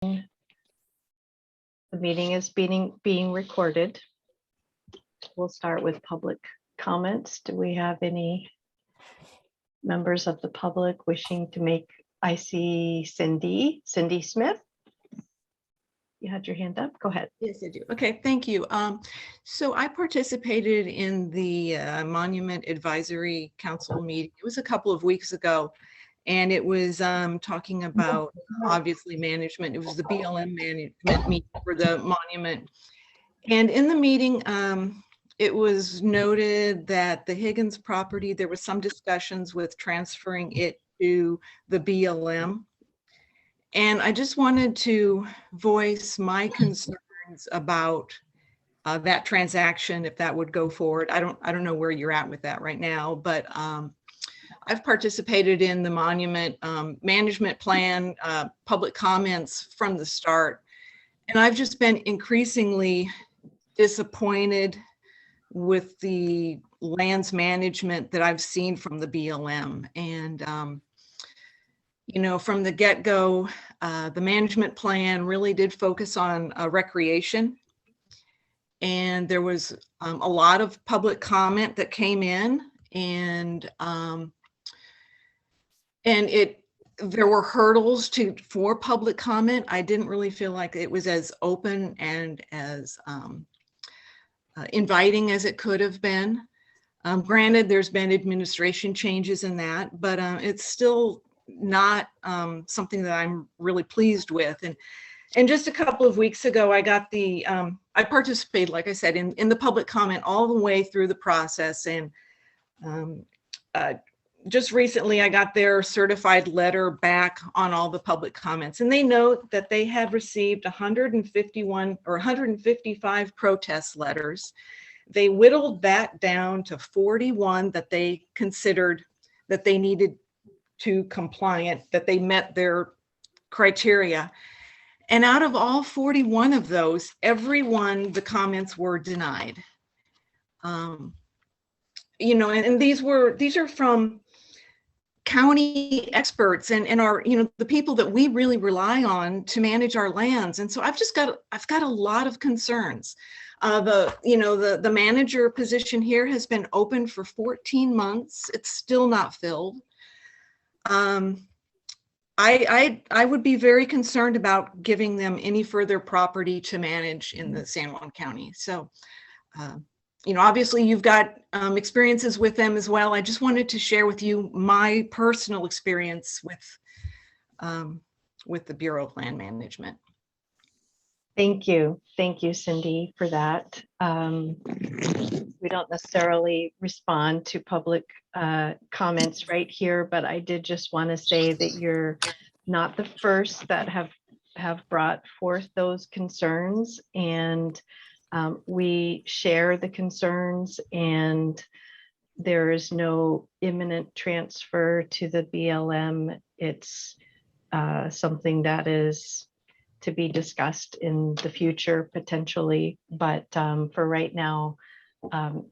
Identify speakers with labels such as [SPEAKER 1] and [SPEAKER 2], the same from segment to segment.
[SPEAKER 1] The meeting is being recorded. We'll start with public comments. Do we have any members of the public wishing to make? I see Cindy Smith. You had your hand up. Go ahead.
[SPEAKER 2] Yes, I do. Okay, thank you. So I participated in the Monument Advisory Council meeting. It was a couple of weeks ago, and it was talking about obviously management. It was the BLM management meeting for the monument. And in the meeting, it was noted that the Higgins property, there was some discussions with transferring it to the BLM. And I just wanted to voice my concerns about that transaction, if that would go forward. I don't know where you're at with that right now, but I've participated in the monument management plan, public comments from the start, and I've just been increasingly disappointed with the lands management that I've seen from the BLM. And you know, from the get-go, the management plan really did focus on recreation. And there was a lot of public comment that came in, and there were hurdles for public comment. I didn't really feel like it was as open and as inviting as it could have been. Granted, there's been administration changes in that, but it's still not something that I'm really pleased with. And just a couple of weeks ago, I got I participated, like I said, in the public comment all the way through the process. And just recently, I got their certified letter back on all the public comments. And they note that they had received 151 or 155 protest letters. They whittled that down to 41 that they considered that they needed to compliant, that they met their criteria. And out of all 41 of those, everyone, the comments were denied. You know, and these are from county experts and our, you know, the people that we really rely on to manage our lands. And so I've got a lot of concerns. The manager position here has been open for 14 months. It's still not filled. I would be very concerned about giving them any further property to manage in the San Juan County. So, you know, obviously you've got experiences with them as well. I just wanted to share with you my personal experience with the Bureau of Land Management.
[SPEAKER 1] Thank you, Cindy, for that. We don't necessarily respond to public comments right here, but I did just want to say that you're not the first that have brought forth those concerns, and we share the concerns, and there is no imminent transfer to the BLM. It's something that is to be discussed in the future potentially, but for right now,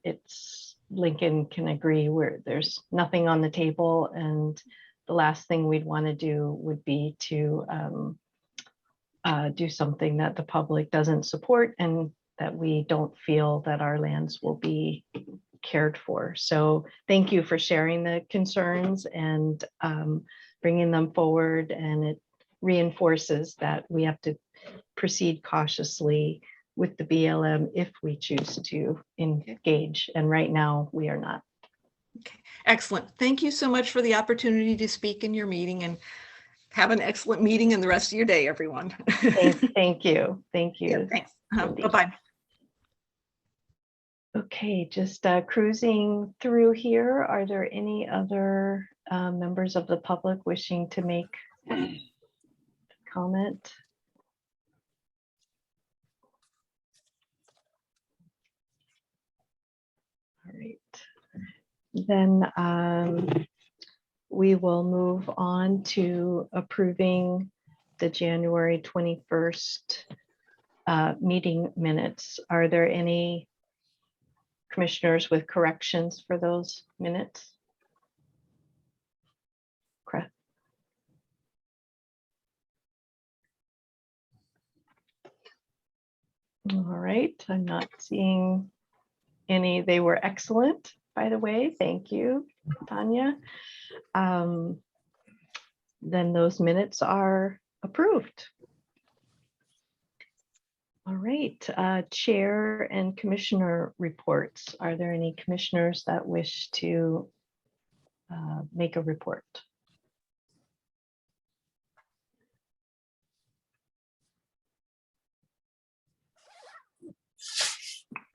[SPEAKER 1] it's Lincoln can agree where there's nothing on the table, and the last thing we'd want to do would be to do something that the public doesn't support and that we don't feel that our lands will be cared for. So thank you for sharing the concerns and bringing them forward, and it reinforces that we have to proceed cautiously with the BLM if we choose to engage. And right now we are not.
[SPEAKER 2] Okay, excellent. Thank you so much for the opportunity to speak in your meeting, and have an excellent meeting and the rest of your day, everyone.
[SPEAKER 1] Thank you.
[SPEAKER 2] Yeah, thanks. Bye-bye.
[SPEAKER 1] Okay, just cruising through here. Are there any other members of the public wishing to make comment? All right, then we will move on to approving the January 21st meeting minutes. Are there any commissioners with corrections for those minutes? Correct. All right, I'm not seeing any. They were excellent, by the way. Thank you, Tanya. Then those minutes are approved. All right, Chair and Commissioner reports. Are there any commissioners that wish to make a report?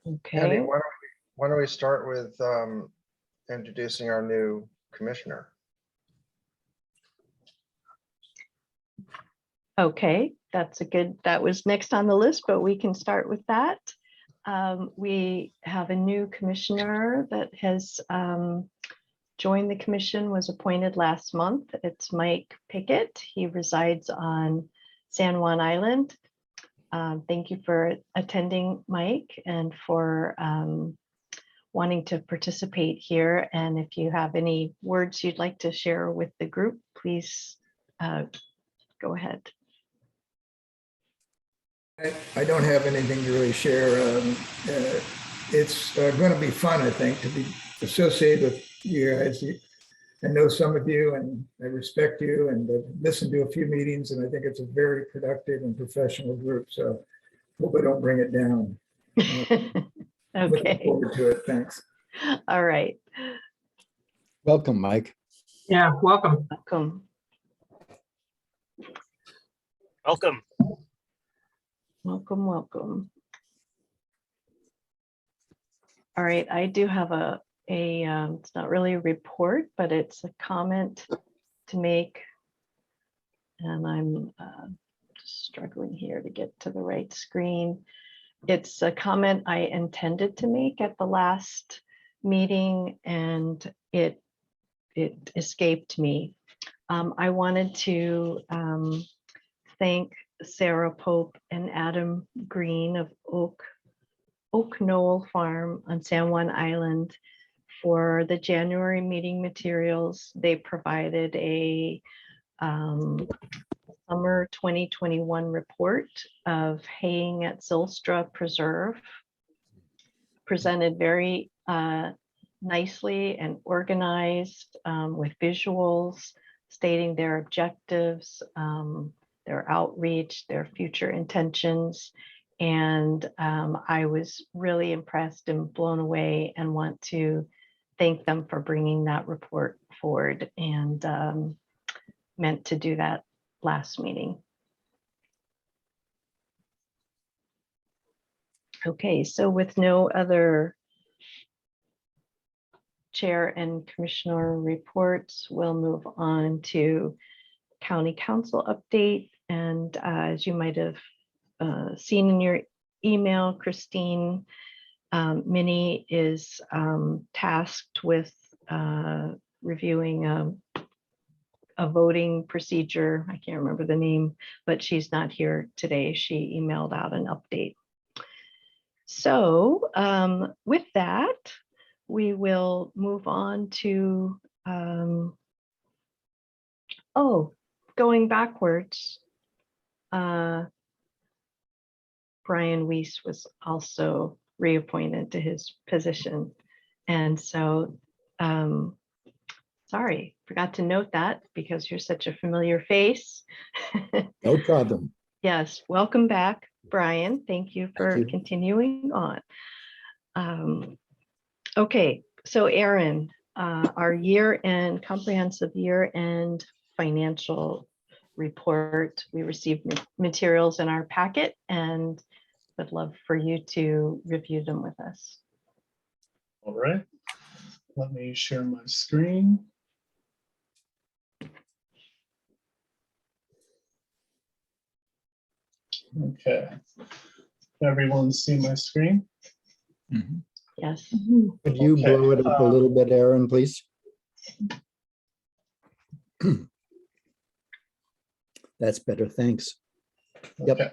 [SPEAKER 3] Andy,
[SPEAKER 1] Okay,
[SPEAKER 3] why don't we start with introducing our new commissioner?
[SPEAKER 1] okay, that's a good, that was next on the list, but we can start with that. We have a new commissioner that has joined the commission, was appointed last month. It's Mike Pickett. He resides on San Juan Island. Thank you for attending, Mike, and for wanting to participate here. And if you have any words you'd like to share with the group, please go ahead.
[SPEAKER 4] I don't have anything to really share. It's going to be fun, I think, to be associated with you guys. I know some of you and I respect you, and I've listened to a few meetings, and I think it's a very productive and professional group. So hope I don't bring it down. Looking
[SPEAKER 1] Okay,
[SPEAKER 4] forward to it. Thanks.
[SPEAKER 1] all right,
[SPEAKER 5] Welcome, Mike.
[SPEAKER 6] Yeah, welcome.
[SPEAKER 1] welcome.
[SPEAKER 7] Welcome.
[SPEAKER 1] Welcome, welcome. All right, I do have it's not really a report, but it's a comment to make. And I'm just struggling here to get to the right screen. It's a comment I intended to make at the last meeting, and it escaped me. I wanted to thank Sarah Pope and Adam Green of Oak Knoll Farm on San Juan Island for the January meeting materials. They provided a summer 2021 report of haying at Zylstra Preserve, presented very nicely and organized with visuals stating their objectives, their outreach, their future intentions. And I was really impressed and blown away, and want to thank them for bringing that report forward, and meant to do that last meeting. Okay, so with no other chair and commissioner reports, we'll move on to county council update. And as you might have seen in your email, Christine Minnie is tasked with reviewing a voting procedure. I can't remember the name, but she's not here today. She emailed out an update. So with that, we will move on to, going backwards. Brian Weiss was also reappointed to his position. And so, sorry, forgot to note that because you're such a familiar face.
[SPEAKER 5] No problem.
[SPEAKER 1] Yes, welcome back, Brian. Thank you for
[SPEAKER 5] you.
[SPEAKER 1] continuing on. Okay, so Aaron, our year-end comprehensive year-end financial report, we received materials in our packet and would love for you to review them with us.
[SPEAKER 7] All right. Let me share my screen. Okay. Everyone see my screen?
[SPEAKER 1] Yes.
[SPEAKER 5] Could you
[SPEAKER 7] Okay,
[SPEAKER 5] blow it up a little bit, Aaron, please? That's better, thanks. Yep.
[SPEAKER 7] Okay.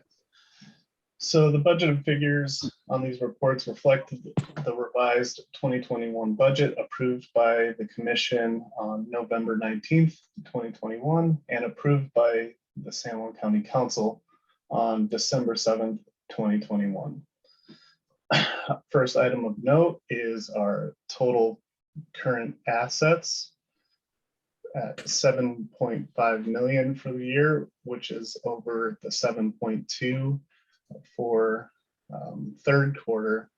[SPEAKER 7] So the budgeted figures on these reports reflect the revised 2021 budget approved by the commission on November 19th, 2021, and approved by the San Juan County Council on December 7th, 2021. First item of note is our total current assets at 7.5 million for the year, which is over the 7.2 for third quarter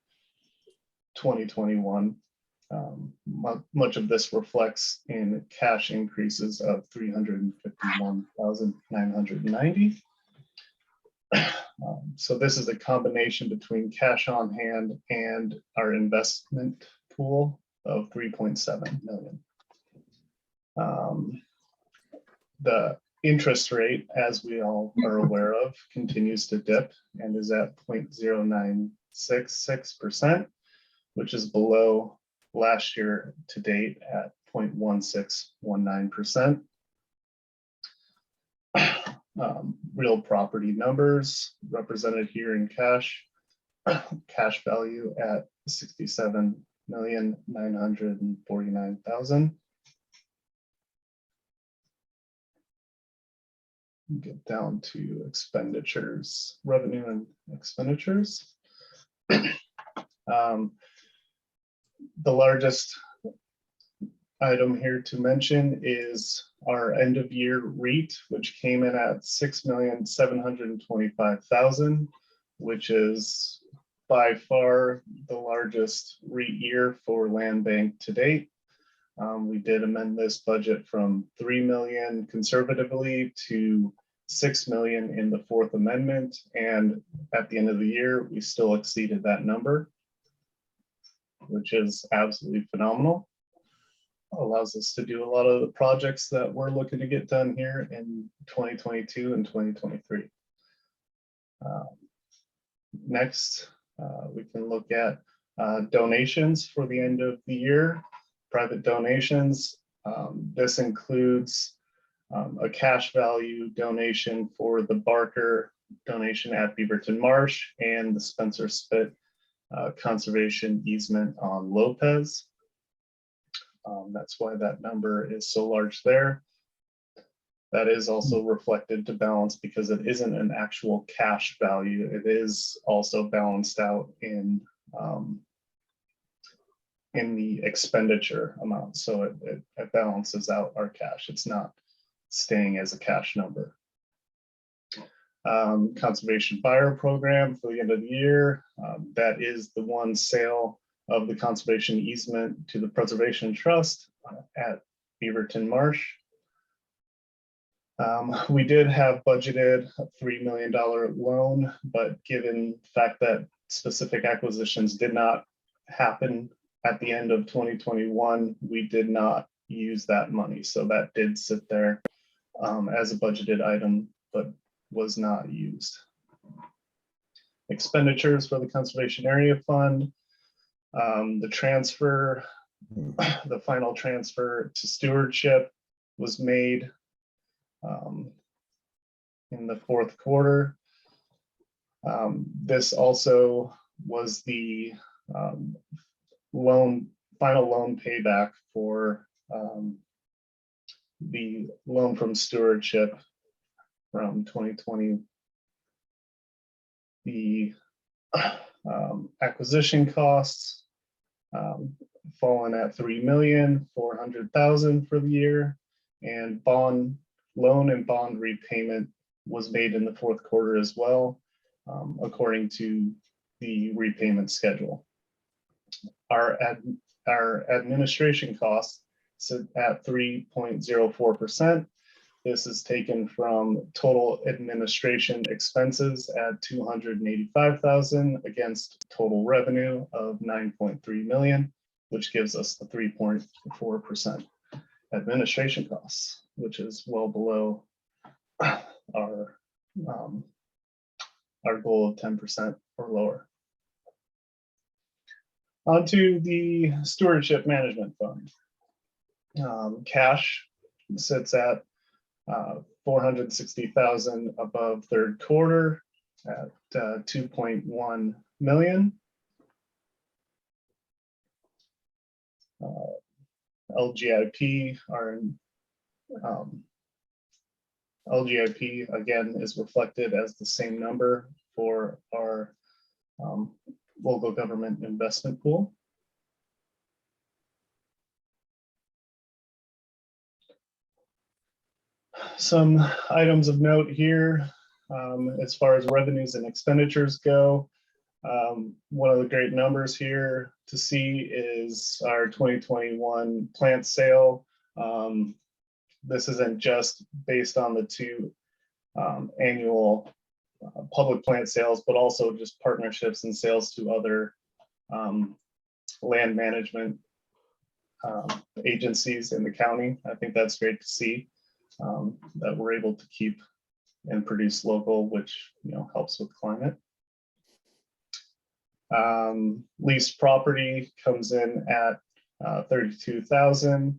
[SPEAKER 7] 2021. Much of this reflects in cash increases of 351,990. So this is a combination between cash on hand and our investment pool of 3.7 million. The interest rate, as we all are aware of, continues to dip and is at 0.0966%, which is below last year to date at 0.1619%. Real property numbers represented here in cash. Cash value at 67,949,000. Get down to expenditures, revenue and expenditures. The largest item here to mention is our end of year REIT, which came in at 6,725,000, which is by far the largest REIT year for land bank to date. We did amend this budget from 3 million conservatively to 6 million in the fourth amendment. And at the end of the year, we still exceeded that number, which is absolutely phenomenal. Allows us to do a lot of the projects that we're looking to get done here in 2022 and 2023. Next, we can look at donations for the end of the year, private donations. This includes a cash value donation for the Barker donation at Beaverton Marsh and the Spencer Spit conservation easement on Lopez. That's why that number is so large there. That is also reflected to balance because it isn't an actual cash value. It is also balanced out in the expenditure amount. So it balances out our cash. It's not staying as a cash number. Conservation fire program for the end of the year. That is the one sale of the conservation easement to the Preservation Trust at Beaverton Marsh. We did have budgeted a $3 million loan, but given the fact that specific acquisitions did not happen at the end of 2021, we did not use that money. So that did sit there as a budgeted item, but was not used. Expenditures for the Conservation Area Fund. The transfer, the final transfer to stewardship was made in the fourth quarter. This also was the final loan payback for the loan from stewardship from 2020. The acquisition costs fallen at $3,400,000 for the year, and loan and bond repayment was made in the fourth quarter as well, according to the repayment schedule. Our administration costs sit at 3.04%. This is taken from total administration expenses at 285,000 against total revenue of 9.3 million, which gives us the 3.4% administration costs, which is well below our goal of 10% or lower. On to the Stewardship Management Fund. Cash sits at 460,000 above third quarter at 2.1 million. LGIP, LGIP again is reflected as the same number for our local government investment pool. Some items of note here, as far as revenues and expenditures go. One of the great numbers here to see is our 2021 plant sale. This isn't just based on the two annual public plant sales, but also just partnerships and sales to other land management agencies in the county. I think that's great to see, that we're able to keep and produce local, which, you know, helps with climate. Leased property comes in at 32,000.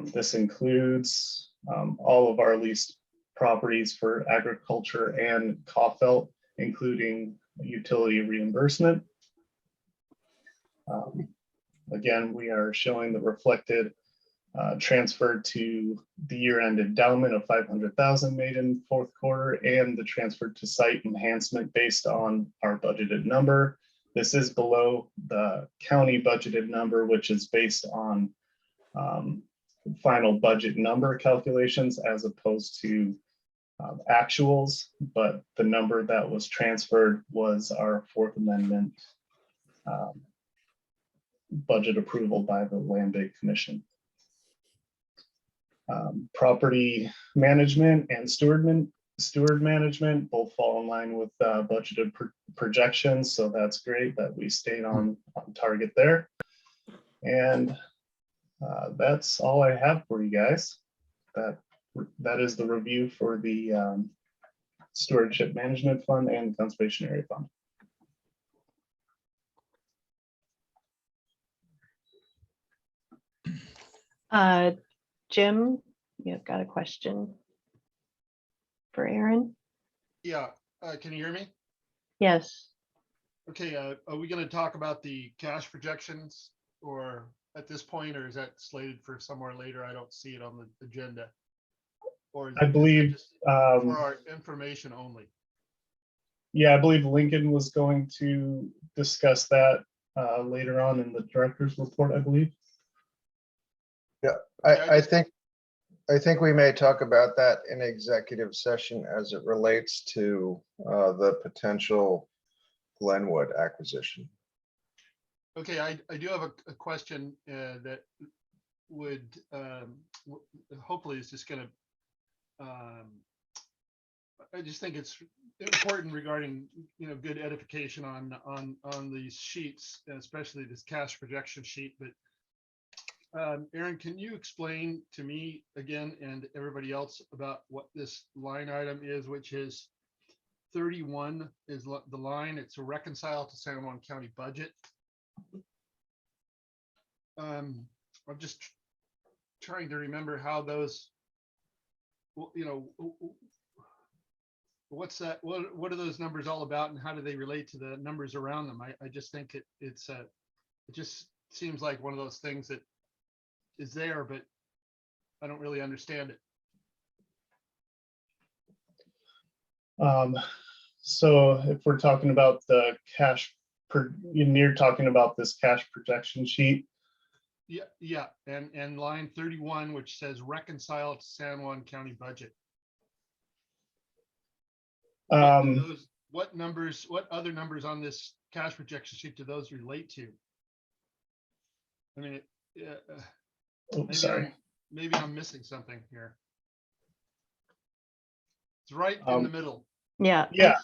[SPEAKER 7] This includes all of our leased properties for agriculture and Caufelt, including utility reimbursement. Again, we are showing the reflected transfer to the year-end endowment of 500,000 made in fourth quarter, and the transfer to site enhancement based on our budgeted number. This is below the county budgeted number, which is based on final budget number calculations as opposed to actuals, but the number that was transferred was our Fourth Amendment budget approval by the Land Bank Commission. Property management and steward management both fall in line with budgeted projections, so that's great that we stayed on target there. And that's all I have for you guys. That is the review for the Stewardship Management Fund and Conservation Area Fund.
[SPEAKER 1] Jim, you've got a question for Aaron?
[SPEAKER 6] Yeah, can you hear me?
[SPEAKER 1] Yes.
[SPEAKER 6] Okay, are we going to talk about the cash projections or at this point, or is that slated for somewhere later? I don't see it on the agenda. Or is
[SPEAKER 7] I believe
[SPEAKER 6] just for our information only?
[SPEAKER 7] Yeah, I believe Lincoln was going to discuss that later on in the director's report, I believe.
[SPEAKER 3] I think we may talk about that in executive session as it relates to the potential Glenwood acquisition.
[SPEAKER 6] Okay, I do have a question that would hopefully is just going to I just think it's important regarding, you know, good edification on these sheets, especially this cash projection sheet. But Aaron, can you explain to me again and everybody else about what this line item is, which is 31 is the line. It's a reconcile to San Juan County budget. I'm just trying to remember how those, you know, what's that? What are those numbers all about, and how do they relate to the numbers around them? I just think it just seems like one of those things that is there, but I don't really understand it.
[SPEAKER 7] So if we're talking about the cash you're talking about this cash projection sheet.
[SPEAKER 6] Yeah, and line 31, which says reconcile to San Juan County budget. What other numbers on this cash projection sheet do those relate to? I mean, maybe I'm missing something here. It's right in the middle.
[SPEAKER 1] Yeah.
[SPEAKER 7] Yeah.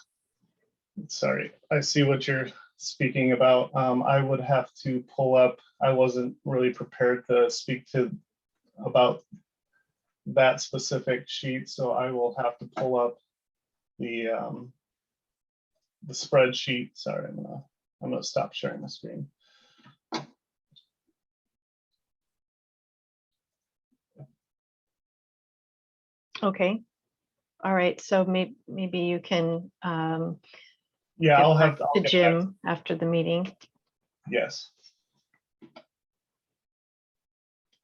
[SPEAKER 7] Sorry, I see what you're speaking about. I would have to pull up. I wasn't really prepared to speak about that specific sheet, so I will have to pull up the spreadsheet. Sorry, I'm gonna stop sharing the screen.
[SPEAKER 1] Okay. All right. So maybe you can
[SPEAKER 7] Yeah,
[SPEAKER 1] get
[SPEAKER 7] I'll
[SPEAKER 1] back
[SPEAKER 7] have
[SPEAKER 1] to
[SPEAKER 7] to.
[SPEAKER 1] Jim after the meeting.
[SPEAKER 7] Yes.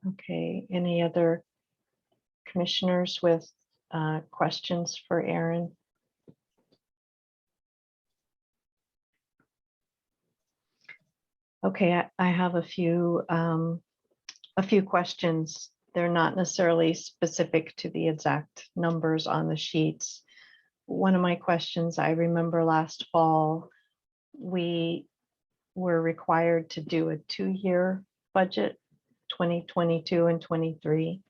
[SPEAKER 1] Okay. Any other commissioners with questions for Aaron? Okay, I have a few questions. They're not necessarily specific to the exact numbers on the sheets. One of my questions, I remember last fall, we were required to do a 2-year budget, 2022 and 23.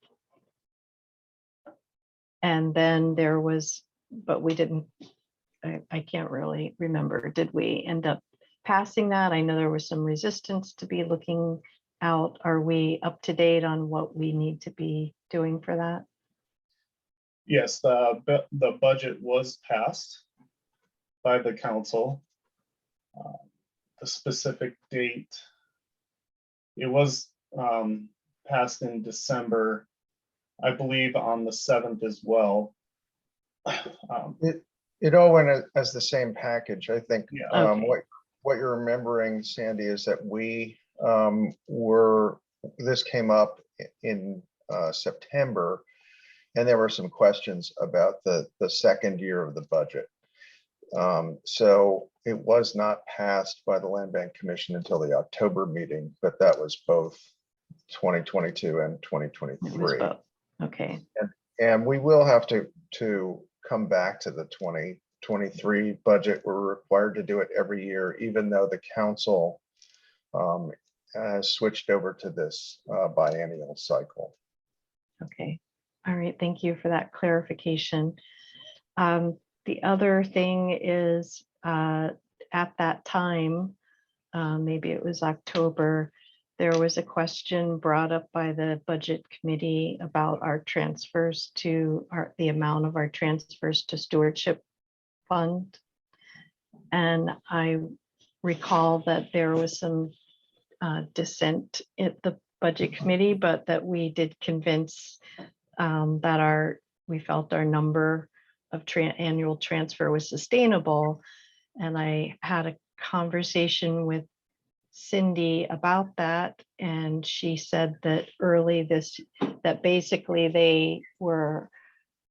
[SPEAKER 1] And then there was, but we didn't, I can't really remember. Did we end up passing that? I know there was some resistance to be looking out. Are we up to date on what we need to be doing for that?
[SPEAKER 7] Yes, the budget was passed by the council. The specific date, it was passed in December, I believe on the 7th as well.
[SPEAKER 3] It all went as the same package. I think
[SPEAKER 7] Yeah.
[SPEAKER 1] Okay.
[SPEAKER 3] what you're remembering, Sandy, is that this came up in September, and there were some questions about the second year of the budget. So it was not passed by the Land Bank Commission until the October meeting, but that was both 2022 and
[SPEAKER 1] It was
[SPEAKER 3] 2023.
[SPEAKER 1] both. Okay,
[SPEAKER 3] And we will have to come back to the 2023 budget. We're required to do it every year, even though the council has switched over to this biennial cycle.
[SPEAKER 1] okay. All right, thank you for that clarification. The other thing is, at that time, maybe it was October, there was a question brought up by the budget committee about our transfers to the amount of our transfers to stewardship fund. And I recall that there was some dissent at the budget committee, but that we did convince that we felt our number of annual transfer was sustainable. And I had a conversation with Cindy about that, and she said that that basically they were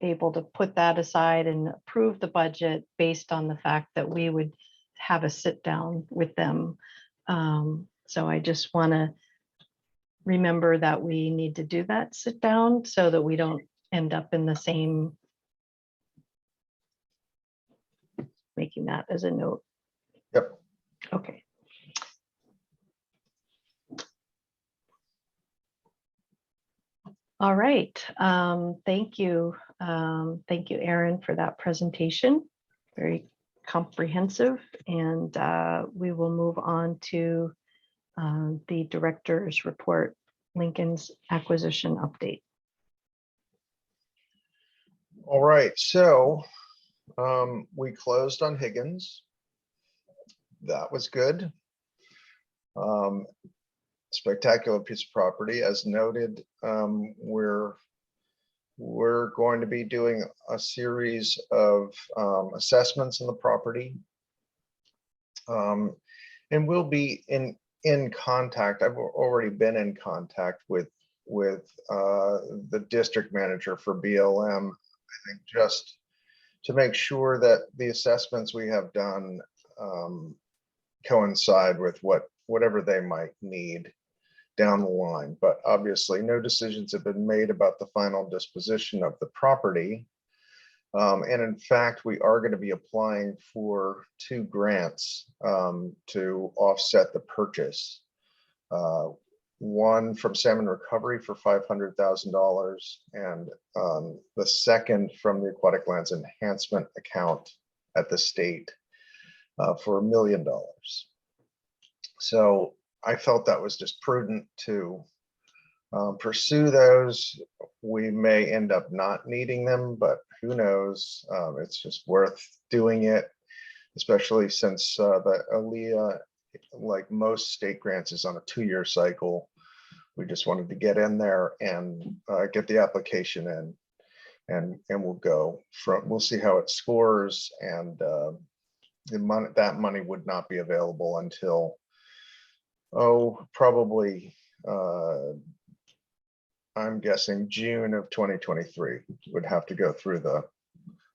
[SPEAKER 1] able to put that aside and approve the budget based on the fact that we would have a sit down with them. So I just want to remember that we need to do that sit down so that we don't end up in the same, making that as a note.
[SPEAKER 3] Yep.
[SPEAKER 1] Okay. All right. Thank you. Thank you, Erin, for that presentation. Very comprehensive. And we will move on to the director's report, Lincoln's acquisition update.
[SPEAKER 3] All right, so we closed on Higgins. That was good. Spectacular piece of property. As noted, we're going to be doing a series of assessments in the property. And we'll be in contact. I've already been in contact with the district manager for BLM, I think, just to make sure that the assessments we have done coincide with whatever they might need down the line. But obviously no decisions have been made about the final disposition of the property. And in fact, we are going to be applying for 2 grants to offset the purchase. One from Salmon Recovery for $500,000, and the second from the Aquatic Lands Enhancement Account at the state for $1 million. So I felt that was just prudent to pursue those. We may end up not needing them, but who knows? It's just worth doing it, especially since the ALEA, like most state grants, is on a 2-year cycle. We just wanted to get in there and get the application in, and we'll see how it scores. And that money would not be available until probably I'm guessing June of 2023. Would have to go through the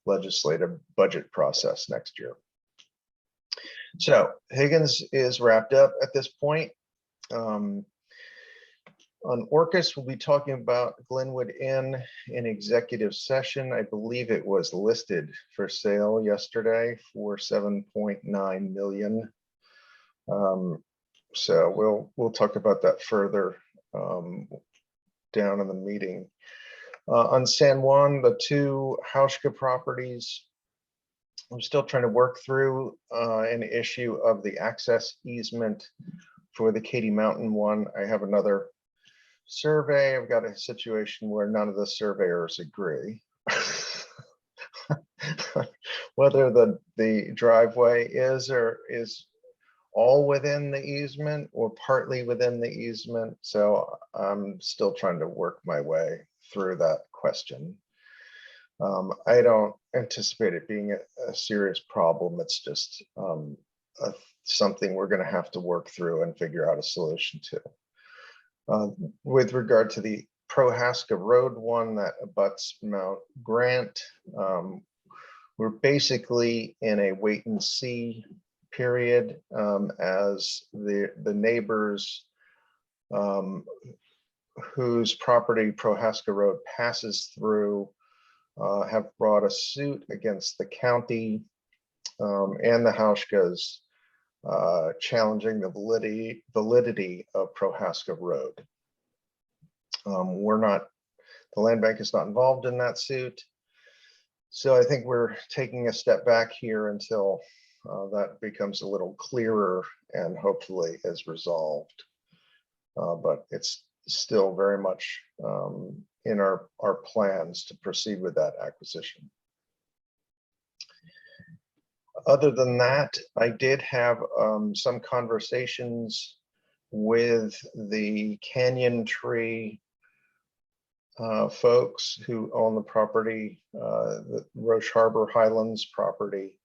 [SPEAKER 3] legislative budget process next year. So Higgins is wrapped up at this point. On Orcas, we'll be talking about Glenwood Inn in executive session. I believe it was listed for sale yesterday for 7.9 million. So we'll talk about that further down in the meeting. On San Juan, the two Hauschka properties, I'm still trying to work through an issue of the access easement for the Katy Mountain one. I have another survey. I've got a situation where none of the surveyors agree. Whether the driveway is or is all within the easement or partly within the easement. So I'm still trying to work my way through that question. I don't anticipate it being a serious problem. It's just something we're going to have to work through and figure out a solution to. With regard to the Prohaska Road one that abuts Mount Grant, we're basically in a wait and see period as the neighbors whose property Prohaska Road passes through have brought a suit against the county and the Hauschkas challenging the validity of Prohaska Road. The land bank is not involved in that suit. So I think we're taking a step back here until that becomes a little clearer and hopefully is resolved. But it's still very much in our plans to proceed with that acquisition. Other than that, I did have some conversations with the Canyon Tree folks who own the property, the Roche Harbor Highlands property,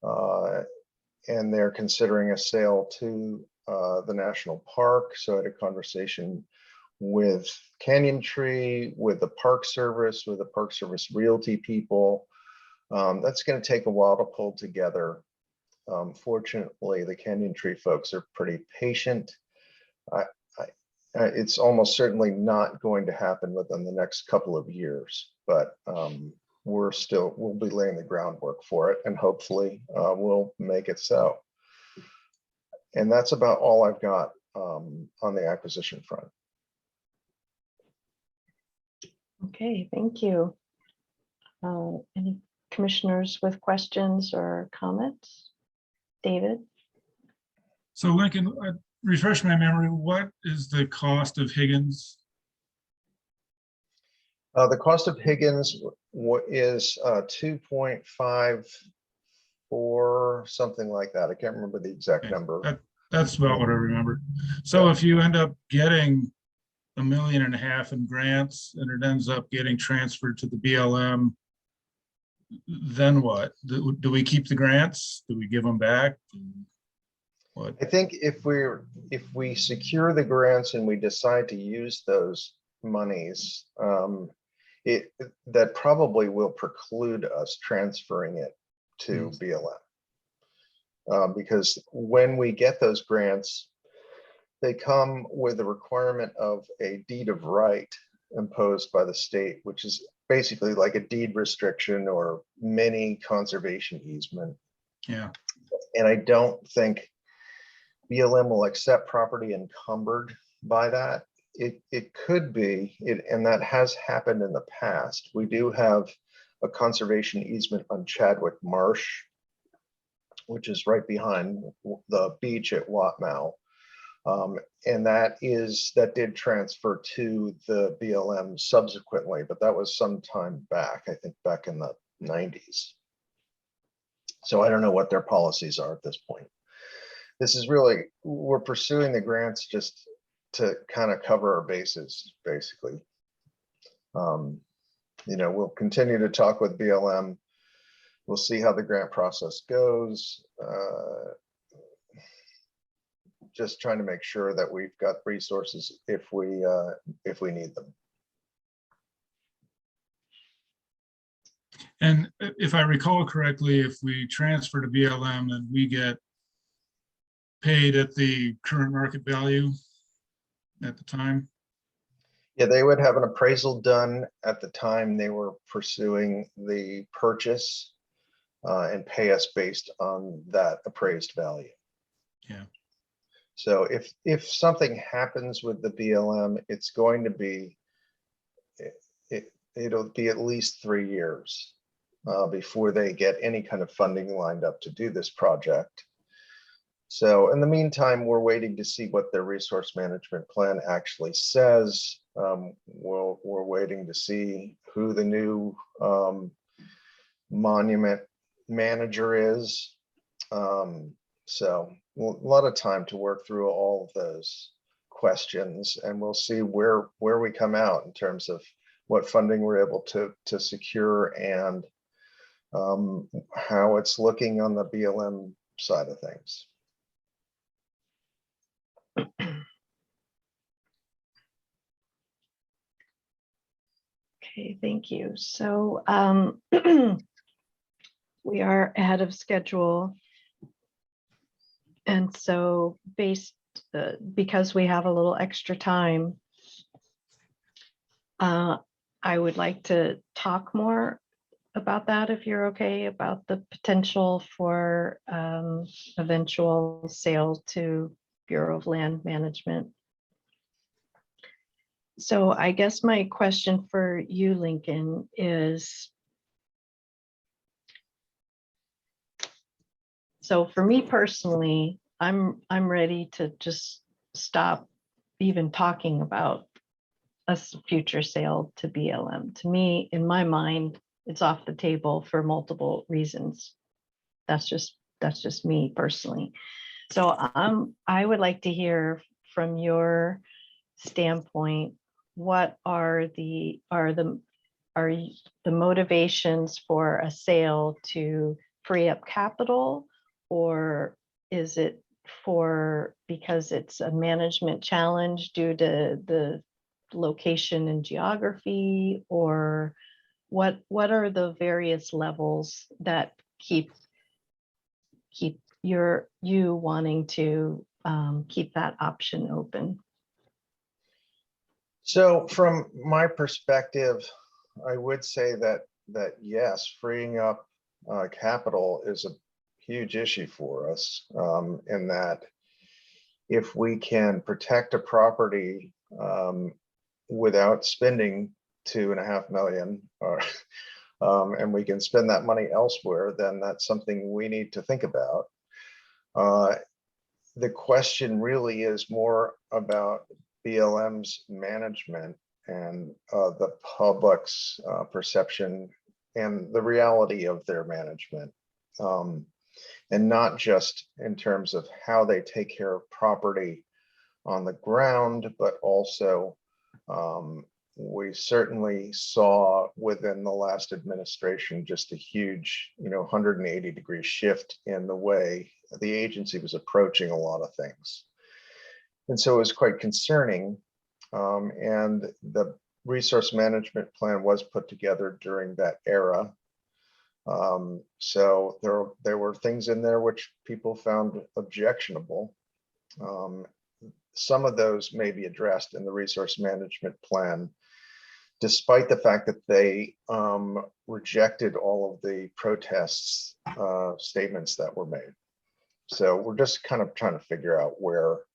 [SPEAKER 3] and they're considering a sale to the national park. So I had a conversation with Canyon Tree, with the Park Service, with the Park Service Realty people. That's going to take a while to pull together. Fortunately, the Canyon Tree folks are pretty patient. It's almost certainly not going to happen within the next couple of years, but we'll be laying the groundwork for it, and hopefully we'll make it so. And that's about all I've got on the acquisition front.
[SPEAKER 1] Okay, thank you. Any commissioners with questions or comments? David?
[SPEAKER 8] So Lincoln, refresh my memory, what is the cost of Higgins?
[SPEAKER 3] The cost of Higgins is 2.54, something like that. I can't remember the exact number.
[SPEAKER 8] That's about what I remember. So if you end up getting $1.5 million in grants and it ends up getting transferred to the BLM, then what? Do we keep the grants? Do we give them back? What?
[SPEAKER 3] I think if we secure the grants and we decide to use those monies, that probably will preclude us transferring it to BLM. Because when we get those grants, they come with a requirement of a deed of right imposed by the state, which is basically like a deed restriction or mini conservation easement.
[SPEAKER 8] Yeah.
[SPEAKER 3] And I don't think BLM will accept property encumbered by that. It could be, and that has happened in the past. We do have a conservation easement on Chadwick Marsh, which is right behind the beach at Watmow. And that did transfer to the BLM subsequently, but that was some time back, I think back in the 90s. So I don't know what their policies are at this point. This is really, we're pursuing the grants just to kind of cover our bases, basically. We'll continue to talk with BLM. We'll see how the grant process goes. Just trying to make sure that we've got resources if we need them.
[SPEAKER 8] And if I recall correctly, if we transfer to BLM and we get paid at the current market value at the time?
[SPEAKER 3] Yeah, they would have an appraisal done at the time they were pursuing the purchase and pay us based on that appraised value.
[SPEAKER 8] Yeah.
[SPEAKER 3] So if something happens with the BLM, it's going to be, it'll be at least 3 years before they get any kind of funding lined up to do this project. So in the meantime, we're waiting to see what their resource management plan actually says. We're waiting to see who the new monument manager is. So a lot of time to work through all of those questions, and we'll see where we come out in terms of what funding we're able to secure and how it's looking on the BLM side of things.
[SPEAKER 1] Okay, thank you. So we are ahead of schedule. And so because we have a little extra time, I would like to talk more about that, if you're okay, about the potential for eventual sale to Bureau of Land Management. So I guess my question for you, Lincoln, is, so for me personally, I'm ready to just stop even talking about a future sale to BLM. To me, in my mind, it's off the table for multiple reasons. That's just me personally. So I would like to hear from your standpoint, what are the motivations for a sale to free up capital, or is it because it's a management challenge due to the location and geography, or what are the various levels that keep you wanting to keep that option open?
[SPEAKER 3] So from my perspective, I would say that yes, freeing up capital is a huge issue for us, in that if we can protect a property without spending $2.5 million, or and we can spend that money elsewhere, then that's something we need to think about. The question really is more about BLM's management and the public's perception and the reality of their management, and not just in terms of how they take care of property on the ground, but also we certainly saw within the last administration just a huge, 180-degree shift in the way the agency was approaching a lot of things. And so it was quite concerning. And the resource management plan was put together during that era. So there were things in there which people found objectionable. Some of those may be addressed in the resource management plan, despite the fact that they rejected all of the protests statements that were made. So we're just kind of trying to figure out what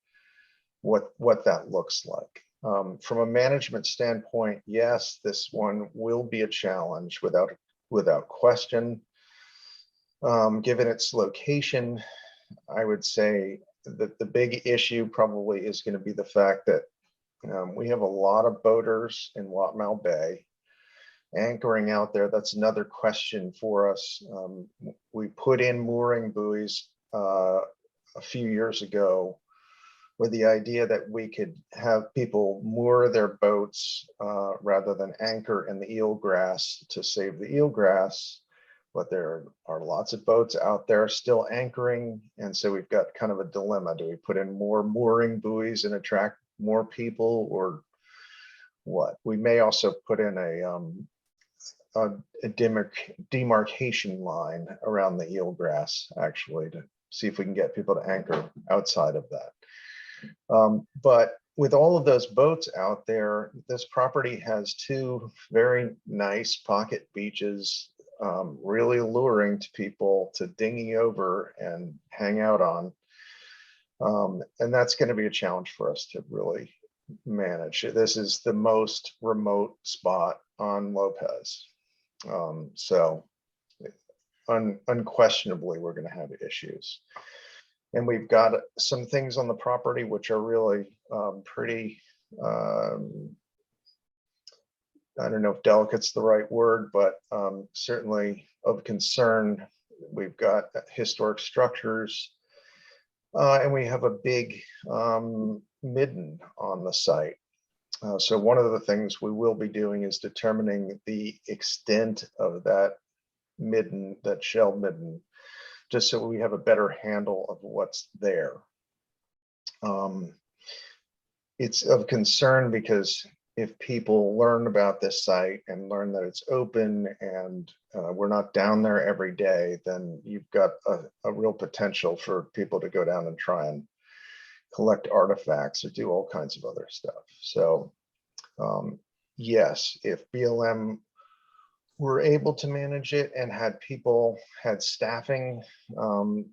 [SPEAKER 3] that looks like. From a management standpoint, yes, this one will be a challenge without question. Given its location, I would say that the big issue probably is going to be the fact that we have a lot of boaters in Watmau Bay anchoring out there. That's another question for us. We put in mooring buoys a few years ago with the idea that we could have people moor their boats rather than anchor in the eelgrass to save the eelgrass. But there are lots of boats out there still anchoring. And so we've got kind of a dilemma. Do we put in more mooring buoys and attract more people, or what? We may also put in a demarcation line around the eelgrass, actually, see if we can get people to anchor outside of that. But with all of those boats out there, this property has two very nice pocket beaches, really alluring to people to dinghy over and hang out on. And that's going to be a challenge for us to really manage. This is the most remote spot on Lopez. So unquestionably, we're going to have issues. And we've got some things on the property which are really pretty, I don't know if delicate's the right word, but certainly of concern. We've got historic structures, and we have a big midden on the site. So one of the things we will be doing is determining the extent of that midden, that shell midden, just so we have a better handle of what's there. It's of concern because if people learn about this site and learn that it's open and we're not down there every day, then you've got a real potential for people to go down and try and collect artifacts or do all kinds of other stuff. So yes, if BLM were able to manage it and had staffing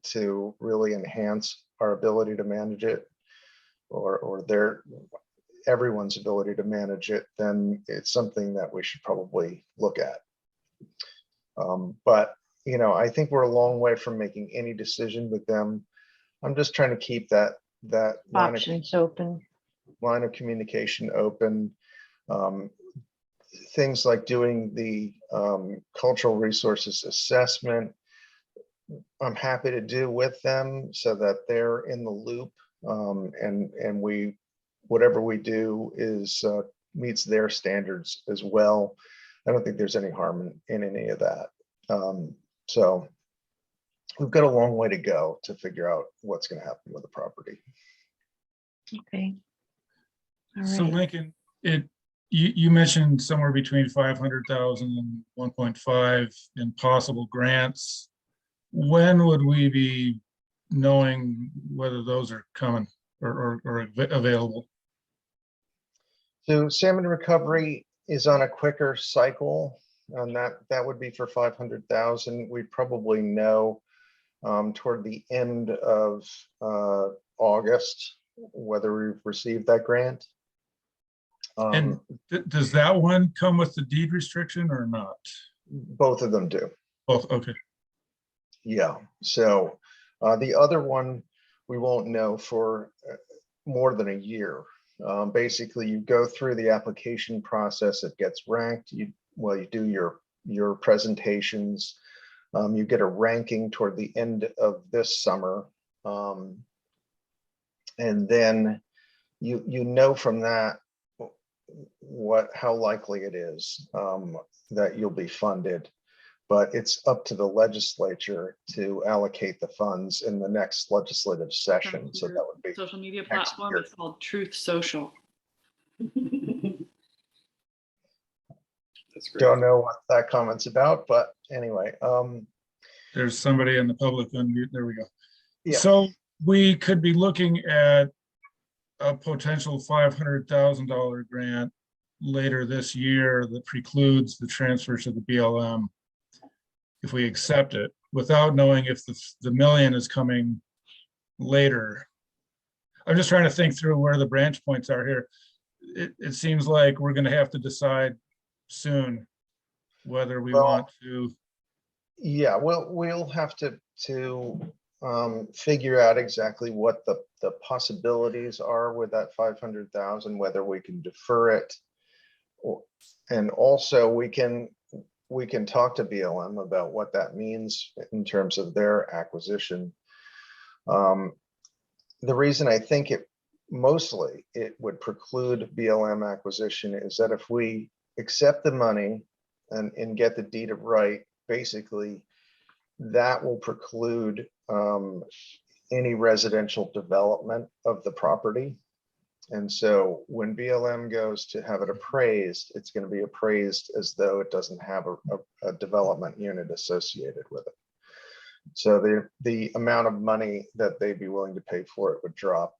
[SPEAKER 3] to really enhance our ability to manage it, or everyone's ability to manage it, then it's something that we should probably look at. But I think we're a long way from making any decision with them. I'm just trying to keep that
[SPEAKER 1] Options open.
[SPEAKER 3] line of communication open. Things like doing the cultural resources assessment, I'm happy to do with them so that they're in the loop, and whatever we do is meets their standards as well. I don't think there's any harm in any of that. So we've got a long way to go to figure out what's going to happen with the property.
[SPEAKER 1] Okay. All
[SPEAKER 8] So
[SPEAKER 1] right.
[SPEAKER 8] Lincoln, you mentioned somewhere between 500,000 and 1.5 in possible grants. When would we be knowing whether those are coming or available?
[SPEAKER 3] So salmon recovery is on a quicker cycle, and that would be for 500,000. We'd probably know toward the end of August whether we've received that grant.
[SPEAKER 8] And does that one come with the deed restriction or not?
[SPEAKER 3] Both of them do.
[SPEAKER 8] Both, okay.
[SPEAKER 3] Yeah. So the other one we won't know for more than a year. Basically, you go through the application process. It gets ranked. You do your presentations. You get a ranking toward the end of this summer, and then you know from that how likely it is that you'll be funded. But it's up to the legislature to allocate the funds in the next legislative session. So that would be
[SPEAKER 9] social media
[SPEAKER 3] next
[SPEAKER 9] platform.
[SPEAKER 3] year.
[SPEAKER 9] It's called Truth Social.
[SPEAKER 7] That's great.
[SPEAKER 3] Don't know what that comment's about, but anyway,
[SPEAKER 8] There's somebody in the public unmute. There we go.
[SPEAKER 3] yeah.
[SPEAKER 8] So we could be looking at a potential $500,000 grant later this year that precludes the transfer to the BLM if we accept it, without knowing if the million is coming later. I'm just trying to think through where the branch points are here. It seems like we're going to have to decide soon whether we want to.
[SPEAKER 3] Yeah, we'll have to figure out exactly what the possibilities are with that 500,000, whether we can defer it, and also we can talk to BLM about what that means in terms of their acquisition. The reason I think it would preclude BLM acquisition is that if we accept the money and get the deed of right, basically that will preclude any residential development of the property. And so when BLM goes to have it appraised, it's going to be appraised as though it doesn't have a development unit associated with it. So the amount of money that they'd be willing to pay for it would drop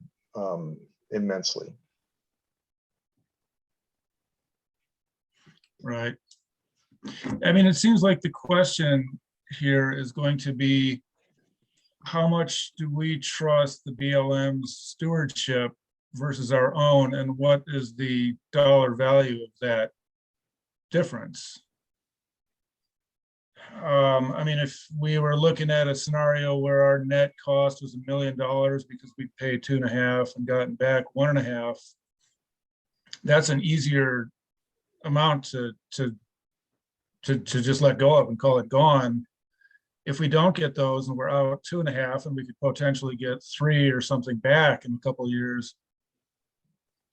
[SPEAKER 3] immensely.
[SPEAKER 8] Right. I mean, it seems like the question here is going to be, how much do we trust the BLM's stewardship versus our own, and what is the dollar value of that difference? I mean, if we were looking at a scenario where our net cost was $1 million because we paid 2.5 and gotten back 1.5, that's an easier amount to just let go of and call it gone. If we don't get those and we're out 2.5 and we could potentially get 3 or something back in a couple of years,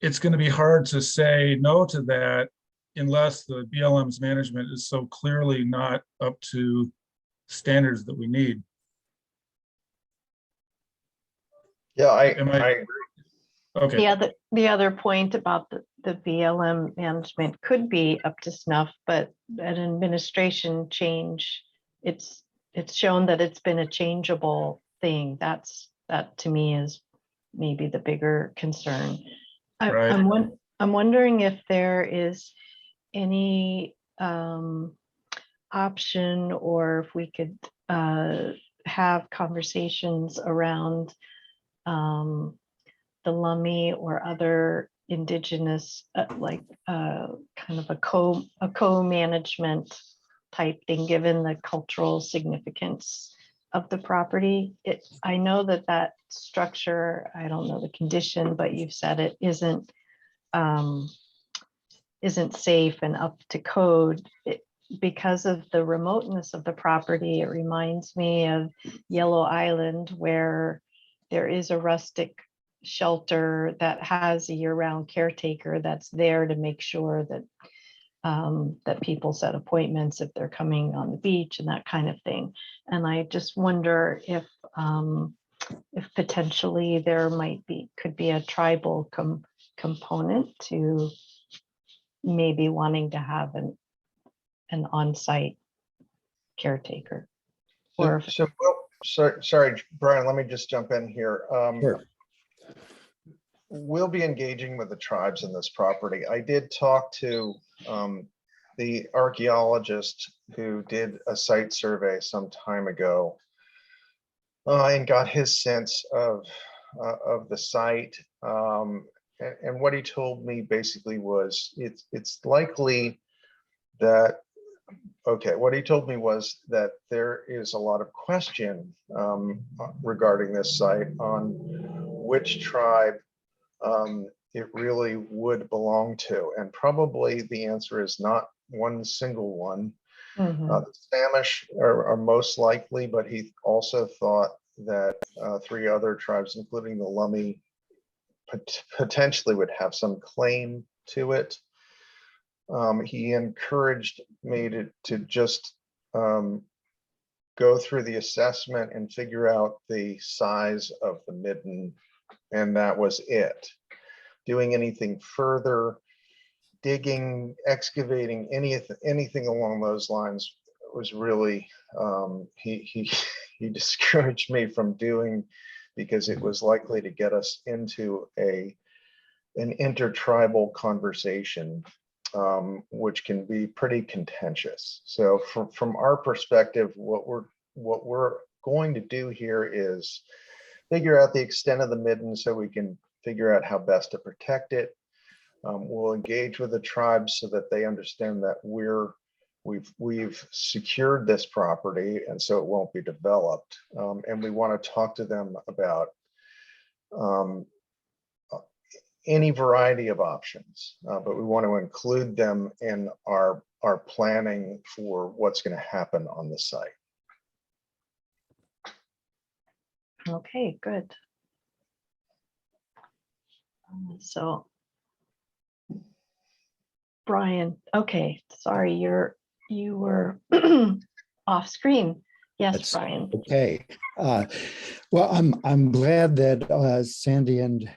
[SPEAKER 8] it's going to be hard to say no to that unless the BLM's management is so clearly not up to standards that we need.
[SPEAKER 3] Yeah, I
[SPEAKER 8] Am I-
[SPEAKER 3] agree.
[SPEAKER 8] Okay,
[SPEAKER 1] The other point about the BLM management could be up to snuff, but an administration change, it's shown that it's been a changeable thing. That to me is maybe the bigger concern.
[SPEAKER 8] Right.
[SPEAKER 1] I'm wondering if there is any option, or if we could have conversations around the Lummi or other indigenous, kind of a co-management type thing, given the cultural significance of the property. I know that structure, I don't know the condition, but you've said it isn't safe and up to code. Because of the remoteness of the property, it reminds me of Yellow Island, where there is a rustic shelter that has a year-round caretaker that's there to make sure that that people set appointments if they're coming on the beach and that kind of thing. And I just wonder if potentially there could be a tribal component to maybe wanting to have an on-site caretaker. Or
[SPEAKER 3] Sorry, Brian, let me just jump in here.
[SPEAKER 5] Sure.
[SPEAKER 3] We'll be engaging with the tribes in this property. I did talk to the archaeologist who did a site survey some time ago and got his sense of the site. And what he told me basically was it's likely that, okay, what he told me was that there is a lot of question regarding this site on which tribe it really would belong to. And probably the answer is not one single one. The Samish are most likely, but he also thought that 3 other tribes, including the Lummi, potentially would have some claim to it. He encouraged me to just go through the assessment and figure out the size of the midden, and that was it. Doing anything further, digging, excavating, anything along those lines was really, he discouraged me from doing, because it was likely to get us into an intertribal conversation, which can be pretty contentious. So from our perspective, what we're going to do here is figure out the extent of the midden so we can figure out how best to protect it. We'll engage with the tribes so that they understand that we've secured this property, and so it won't be developed. And we want to talk to them about any variety of options, but we want to include them in our planning for what's going to happen on the site.
[SPEAKER 1] Okay, good. So, Brian, okay, sorry, you were off screen. Yes,
[SPEAKER 5] That's
[SPEAKER 1] Brian.
[SPEAKER 5] Okay. Well, I'm glad that Sandy and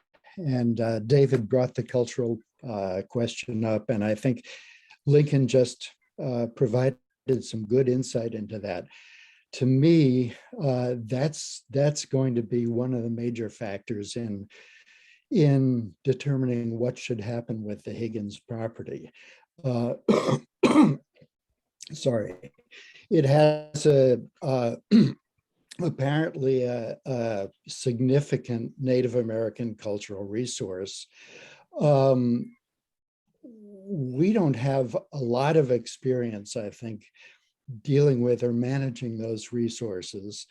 [SPEAKER 5] David brought the cultural question up, and I think Lincoln just provided some good insight into that. to me, that's going to be one of the major factors in determining what should happen with the Higgins property. Uh, sorry, it has apparently a significant Native American cultural resource. We don't have a lot of experience, I think, dealing with or managing those resources.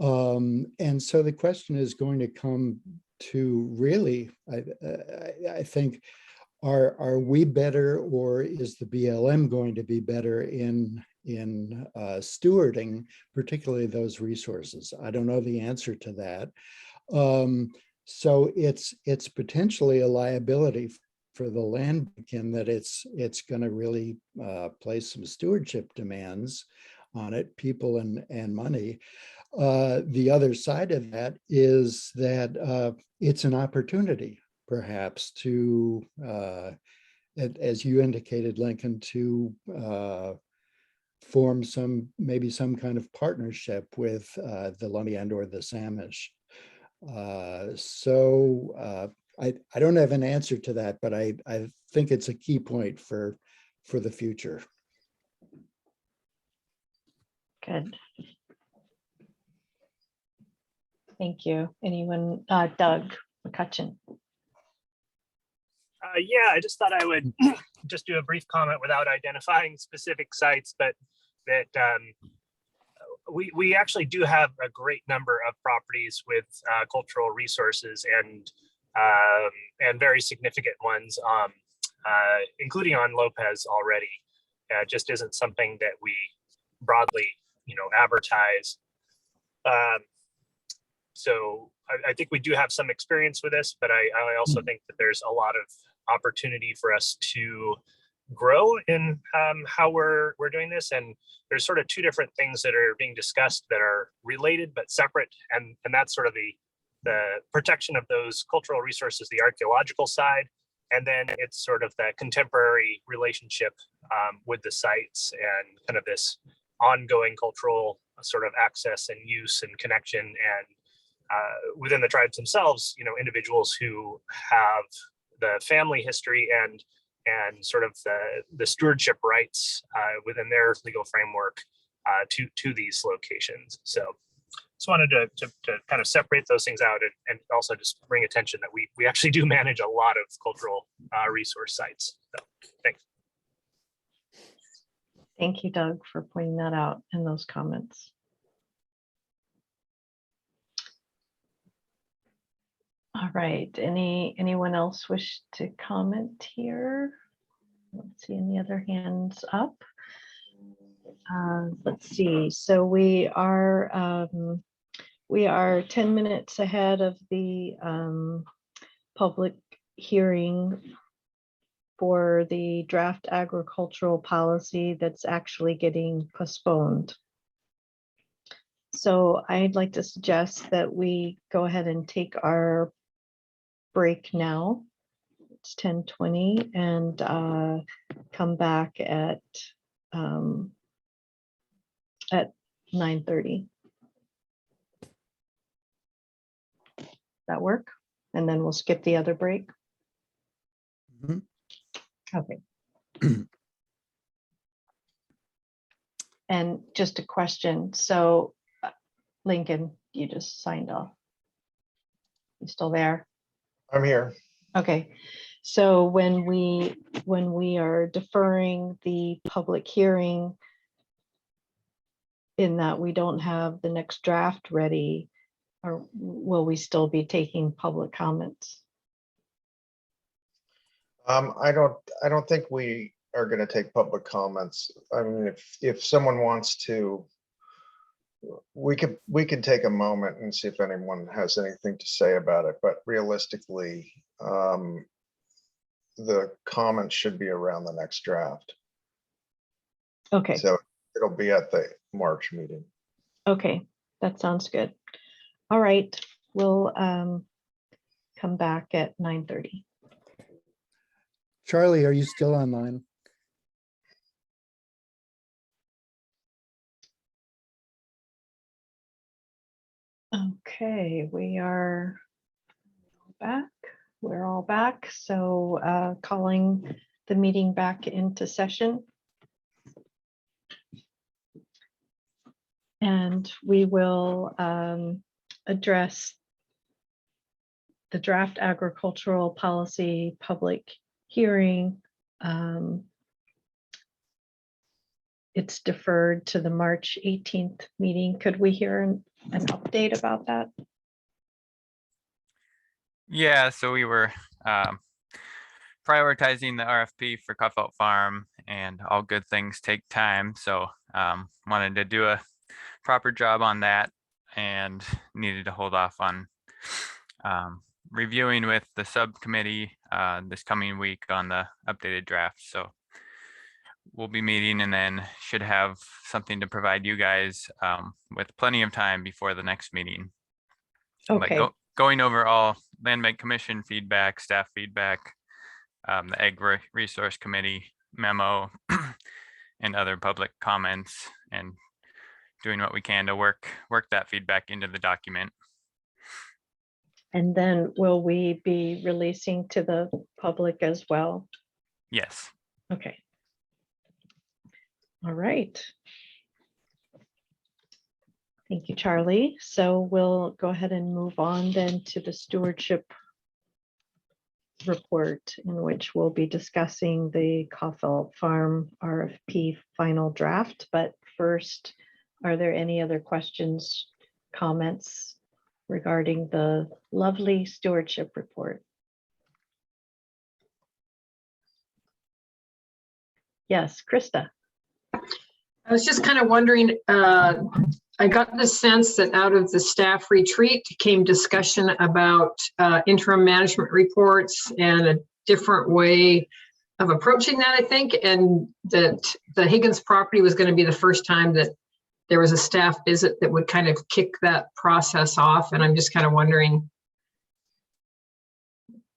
[SPEAKER 5] And so the question is going to come to really, I think, are we better, or is the BLM going to be better in stewarding, particularly those resources? I don't know the answer to that. So it's potentially a liability for the land in that it's going to really place some stewardship demands on it, people and money. The other side of that is that it's an opportunity, perhaps, to, as you indicated, Lincoln, to form maybe some kind of partnership with the Lummi and or the Samish. I don't have an answer to that, but I think it's a key point for the future.
[SPEAKER 1] Good. Thank you. Anyone, Doug McCutcheon?
[SPEAKER 9] Yeah, I just thought I would just do a brief comment without identifying specific sites, but that we actually do have a great number of properties with cultural resources and very significant ones, including on Lopez already. Just isn't something that we broadly, advertise. So I think we do have some experience with this, but I also think that there's a lot of opportunity for us to grow in how we're doing this. And there's sort of two different things that are being discussed that are related but separate, and that's sort of the protection of those cultural resources, the archaeological side, and then it's sort of the contemporary relationship with the sites and kind of this ongoing cultural sort of access and use and connection. And within the tribes themselves, individuals who have the family history and sort of the stewardship rights within their legal framework to these locations. So just wanted to kind of separate those things out and also just bring attention that we actually do manage a lot of cultural resource sites. So thanks.
[SPEAKER 1] Thank you, Doug, for pointing that out in those comments. All right, anyone else wish to comment here? I don't see any other hands up. Let's see, so we are 10 minutes ahead of the public hearing for the draft agricultural policy that's actually getting postponed. So I'd like to suggest that we go ahead and take our break now. It's 10:20 and come back at 9:30. That work? And then we'll skip the other break.
[SPEAKER 5] Mhm.
[SPEAKER 1] Okay. And just a question. So Lincoln, you just signed off. You still there?
[SPEAKER 3] I'm here.
[SPEAKER 1] Okay. So when we are deferring the public hearing, in that we don't have the next draft ready, or will we still be taking public comments?
[SPEAKER 3] I don't think we are going to take public comments. I mean, if someone wants to, we could take a moment and see if anyone has anything to say about it. But realistically, the comments should be around the next draft.
[SPEAKER 1] Okay,
[SPEAKER 3] So it'll be at the March meeting.
[SPEAKER 1] okay, that sounds good. All right, we'll come back at 9:30.
[SPEAKER 5] Charlie, are you still online?
[SPEAKER 1] Okay, we are back. We're all back. So calling the meeting back into session. And we will address the draft agricultural policy public hearing. It's deferred to the March 18th meeting. Could we hear an update about that?
[SPEAKER 10] Yeah, so we were prioritizing the RFP for Cuffelt Farm, and all good things take time. So wanted to do a proper job on that and needed to hold off on reviewing with the subcommittee this coming week on the updated draft. So we'll be meeting and then should have something to provide you guys with plenty of time before the next meeting.
[SPEAKER 1] Okay.
[SPEAKER 10] But going over all Land Bank Commission feedback, staff feedback, the Ag Resource Committee memo, and other public comments, and doing what we can to work that feedback into the document.
[SPEAKER 1] And then will we be releasing to the public as well?
[SPEAKER 10] Yes.
[SPEAKER 1] Okay. All right. Thank you, Charlie. So we'll go ahead and move on then to the stewardship report, in which we'll be discussing the Cuffelt Farm RFP final draft. But first, are there any other questions, comments regarding the lovely stewardship report? Yes, Krista.
[SPEAKER 11] I was just kind of wondering, I got the sense that out of the staff retreat came discussion about interim management reports and a different way of approaching that, I think, and that the Higgins property was going to be the first time that there was a staff visit that would kind of kick that process off. And I'm just kind of wondering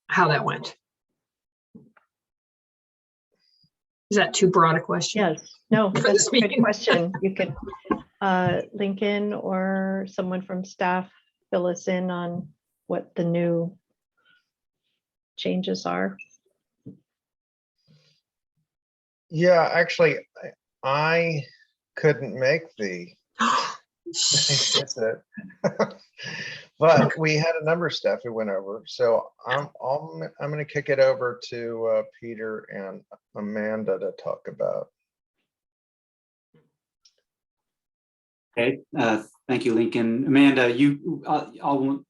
[SPEAKER 11] how that went. Is that too broad a question?
[SPEAKER 1] Yes, no,
[SPEAKER 11] For
[SPEAKER 1] that's
[SPEAKER 11] this
[SPEAKER 1] a good
[SPEAKER 11] meeting.
[SPEAKER 1] question. You can, Lincoln or someone from staff fill us in on what the new changes are.
[SPEAKER 3] Yeah, actually, I couldn't make the visit. But we had a number of stuff we went over. So I'm going to kick it over to Peter and Amanda to talk about.
[SPEAKER 12] Okay, thank you, Lincoln. Amanda, I won't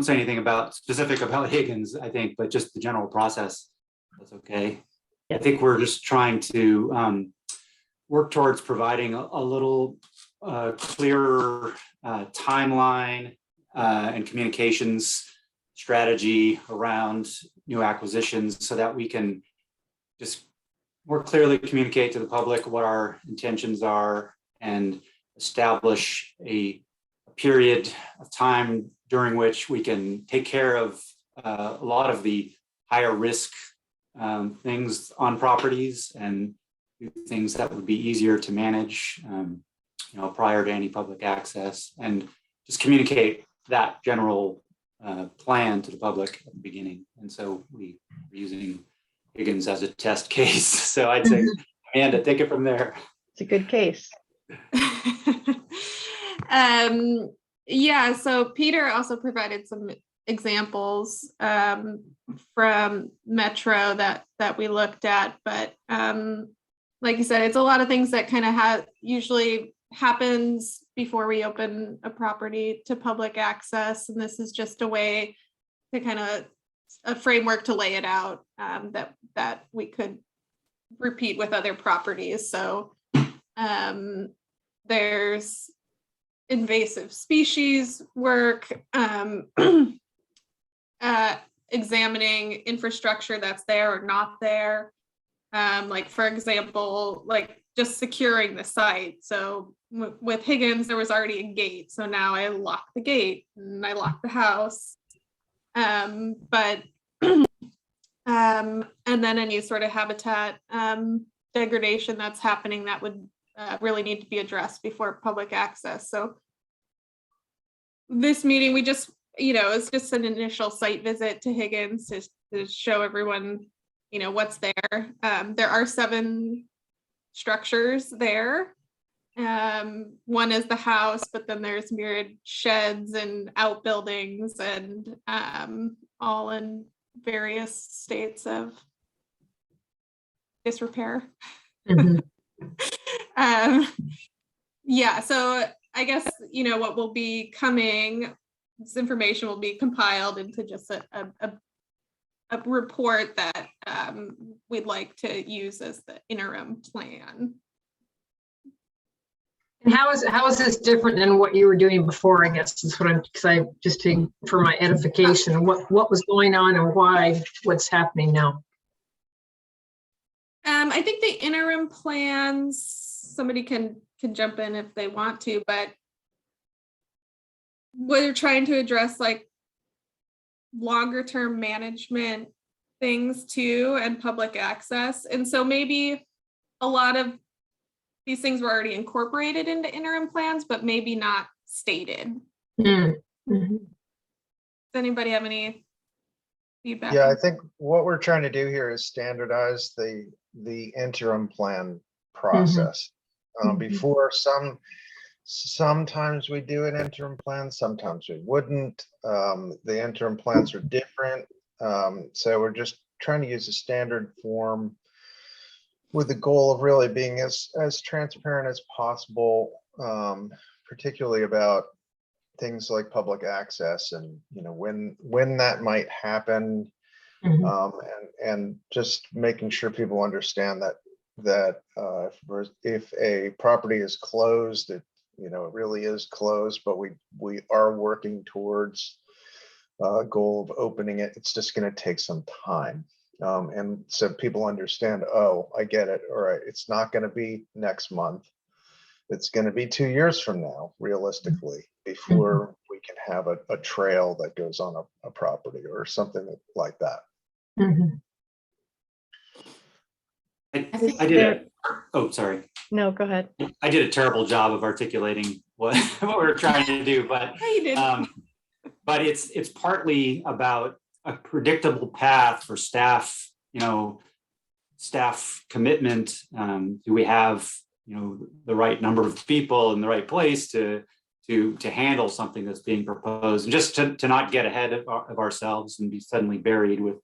[SPEAKER 12] say anything specific about Higgins, I think, but just the general process. That's okay. I think we're just trying to work towards providing a little clearer timeline and communications strategy around new acquisitions so that we can just more clearly communicate to the public what our intentions are and establish a period of time during which we can take care of a lot of the higher risk things on properties and do things that would be easier to manage prior to any public access, and just communicate that general plan to the public at the beginning. And so we are using Higgins as a test case. So I'd say, Amanda, take it from there.
[SPEAKER 1] It's a good case.
[SPEAKER 13] Yeah, so Peter also provided some examples from Metro that we looked at, but like you said, it's a lot of things that kind of usually happens before we open a property to public access, and this is just a way to kind of a framework to lay it out that we could repeat with other properties. So there's invasive species work, examining infrastructure that's there or not there. Like, for example, like just securing the site. So with Higgins, there was already a gate. So now I lock the gate and I lock the house. And then any sort of habitat degradation that's happening that would really need to be addressed before public access. So this meeting, we just, it's just an initial site visit to Higgins to show everyone, what's there. There are 7 structures there. One is the house, but then there's myriad sheds and outbuildings and all in various states of disrepair.
[SPEAKER 11] Mhm.
[SPEAKER 13] Yeah, so I guess, what will be coming, this information will be compiled into just a report that we'd like to use as the interim plan.
[SPEAKER 11] And how is this different than what you were doing before? I guess is what for my edification, what was going on and what's happening now?
[SPEAKER 13] I think the interim plans, somebody can jump in if they want to, but we're trying to address like longer term management things too and public access. And so maybe a lot of these things were already incorporated into interim plans, but maybe not stated.
[SPEAKER 11] Mm-hmm.
[SPEAKER 13] Does anybody have any feedback?
[SPEAKER 3] Yeah, I think what we're trying to do here is standardize the interim plan process. Before, sometimes we do an interim plan, sometimes we wouldn't. The interim plans are different. So we're just trying to use a standard form with the goal of really being as transparent as possible, particularly about things like public access and when that might happen, and just making sure people understand that if a property is closed, it really is closed, but we are working towards a goal of opening it. It's just going to take some time. And so people understand, oh, I get it. All right, it's not going to be next month. It's going to be 2 years from now, realistically, before we can have a trail that goes on a property or something like that.
[SPEAKER 12] I did. Oh, sorry.
[SPEAKER 1] No, go ahead.
[SPEAKER 12] I did a terrible job of articulating what we're trying to do, but
[SPEAKER 13] Oh, you did.
[SPEAKER 12] But it's partly about a predictable path for staff, staff commitment. Do we have, the right number of people in the right place to handle something that's being proposed, and just to not get ahead of ourselves and be suddenly buried with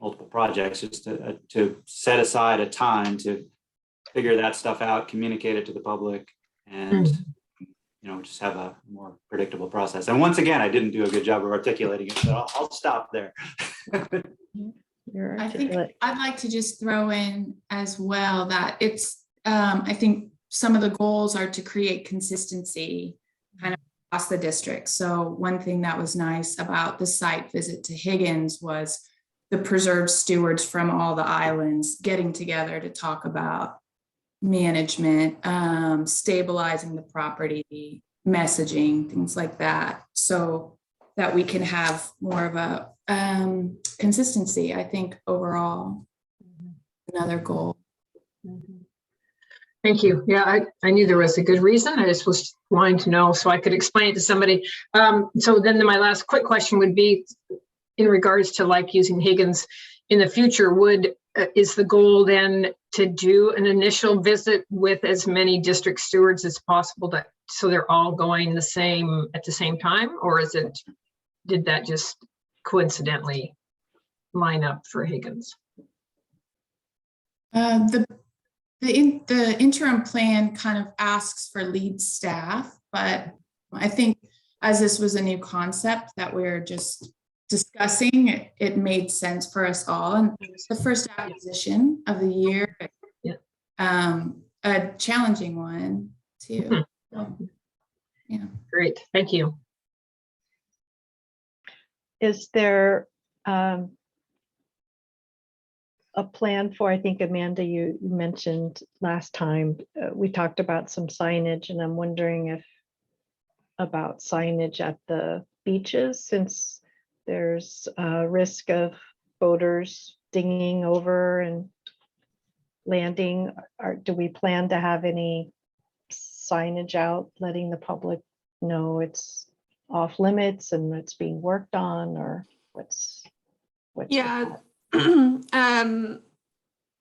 [SPEAKER 12] multiple projects, just to set aside a time to figure that stuff out, communicate it to the public, and just have a more predictable process. And once again, I didn't do a good job of articulating it, so I'll stop there.
[SPEAKER 1] You're
[SPEAKER 14] I think
[SPEAKER 1] articulate.
[SPEAKER 14] I'd like to just throw in as well that it's, I think some of the goals are to create consistency kind of across the district. So one thing that was nice about the site visit to Higgins was the preserve stewards from all the islands getting together to talk about management, stabilizing the property, messaging, things like that, so that we can have more of a consistency, I think, overall. Another goal.
[SPEAKER 11] Thank you. Yeah, I knew there was a good reason. I just was wanting to know so I could explain it to somebody. So then my last quick question would be in regards to like using Higgins in the future, is the goal then to do an initial visit with as many district stewards as possible so they're all going at the same time, or did that just coincidentally line up for Higgins?
[SPEAKER 14] The interim plan kind of asks for lead staff, but I think as this was a new concept that we're just discussing, it made sense for us all. And it was the first acquisition of the year, a challenging one too. So, yeah.
[SPEAKER 11] Great, thank you.
[SPEAKER 1] Is there a plan for, I think, Amanda, you mentioned last time, we talked about some signage, and I'm wondering about signage at the beaches, since there's a risk of boaters dinging over and landing. Do we plan to have any signage out letting the public know it's off limits and it's being worked on, or what's the
[SPEAKER 13] Yeah.
[SPEAKER 1] thought?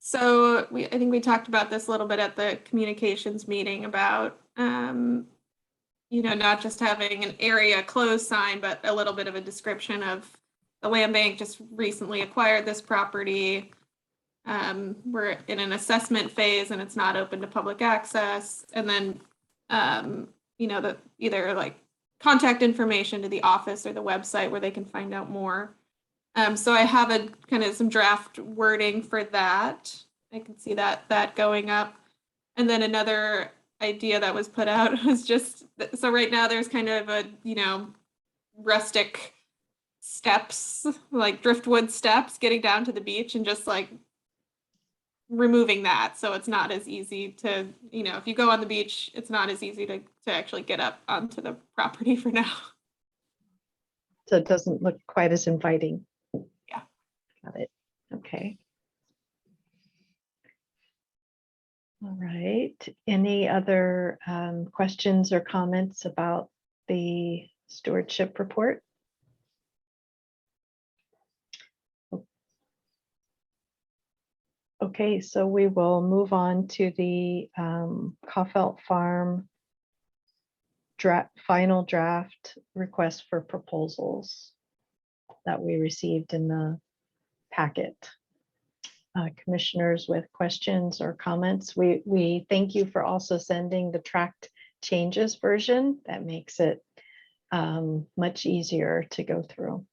[SPEAKER 13] So I think we talked about this a little bit at the communications meeting about, not just having an area closed sign, but a little bit of a description of the land bank just recently acquired this property. We're in an assessment phase and it's not open to public access. And then, the either like contact information to the office or the website where they can find out more. So I have a kind of some draft wording for that. I can see that going up. And then another idea that was put out was just, so right now there's kind of a, rustic steps, like driftwood steps getting down to the beach, and just like removing that. So it's not as easy to, if you go on the beach, it's not as easy to actually get up onto the property for now.
[SPEAKER 1] So it doesn't look quite as inviting.
[SPEAKER 13] Yeah.
[SPEAKER 1] Got it. Okay. All right. Any other questions or comments about the stewardship report? Okay, so we will move on to the Kaufelt Farm final draft request for proposals that we received in the packet. Commissioners with questions or comments, we thank you for also sending the tracked changes version. That makes it much easier to go through.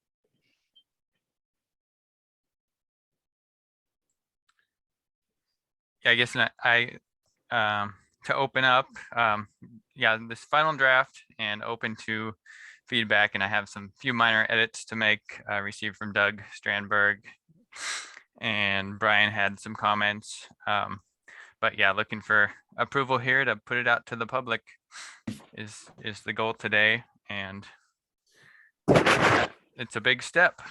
[SPEAKER 10] Yeah, I guess to open up, this final draft and open to feedback, and I have some few minor edits to make, received from Doug Strandberg, and Brian had some comments. But yeah, looking for approval here to put it out to the public is the goal today, and it's a big step.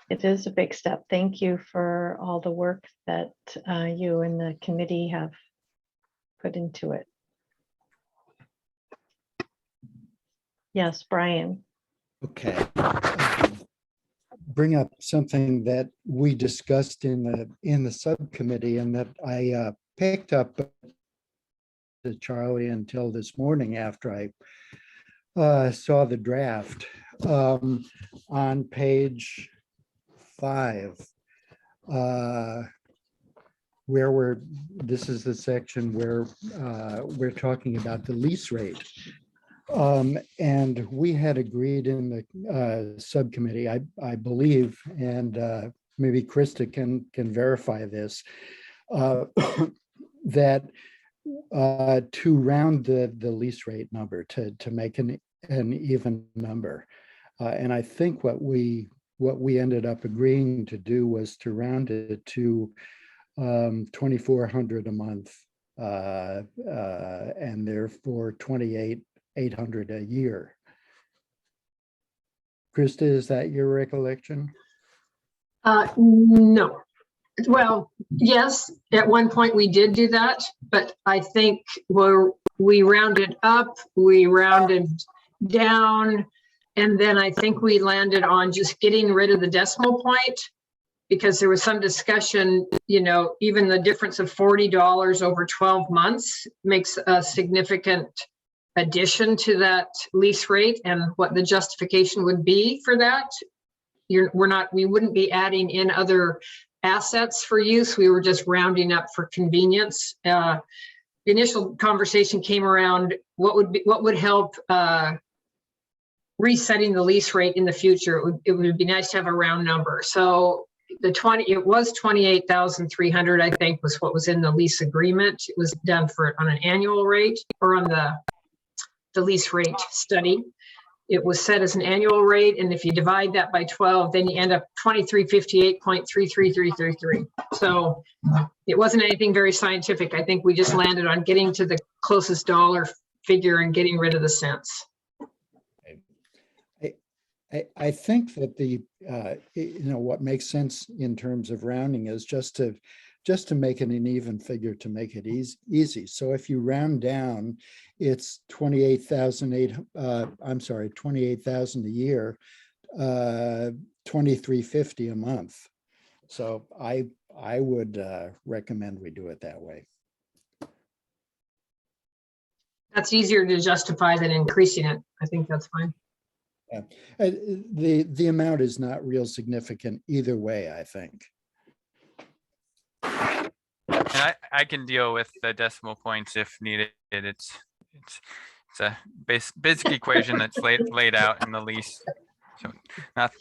[SPEAKER 1] It is a big step. Thank you for all the work that you and the committee have put into it. Yes, Brian.
[SPEAKER 5] Okay. Bring up something that we discussed in the subcommittee, and that I picked up to Charlie until this morning after I saw the draft. On page 5, this is the section where we're talking about the lease rate. And we had agreed in the subcommittee, I believe, and maybe Krista can verify this, that to round the lease rate number to make an even number. And I think what we ended up agreeing to do was to round it to $2,400 a month, and therefore $28,800 a year. Krista, is that your recollection?
[SPEAKER 11] No. Well, yes, at one point we did do that, but I think we rounded up, we rounded down, and then I think we landed on just getting rid of the decimal point, because there was some discussion, even the difference of $40 over 12 months makes a significant addition to that lease rate, and what the justification would be for that. We wouldn't be adding in other assets for use. We were just rounding up for convenience. The initial conversation came around what would help resetting the lease rate in the future. It would be nice to have a round number. So it was 28,300, I think, was what was in the lease agreement. It was done on an annual rate, or on the lease rate study. It was set as an annual rate, and if you divide that by 12, then you end up 2358.33333. So it wasn't anything very scientific. I think we just landed on getting to the closest dollar figure and getting rid of the cents.
[SPEAKER 5] I think that what makes sense in terms of rounding is just to just to make it an even figure, to make it easy. So if you round down, it's 28,000 a year, 2,350 a month. So I would recommend we do it that way.
[SPEAKER 11] That's easier to justify than increasing it. I think that's fine.
[SPEAKER 5] Yeah. The amount is not real significant either way, I think.
[SPEAKER 10] And I can deal with the decimal points if needed. It's a basic equation that's laid out in the lease. So not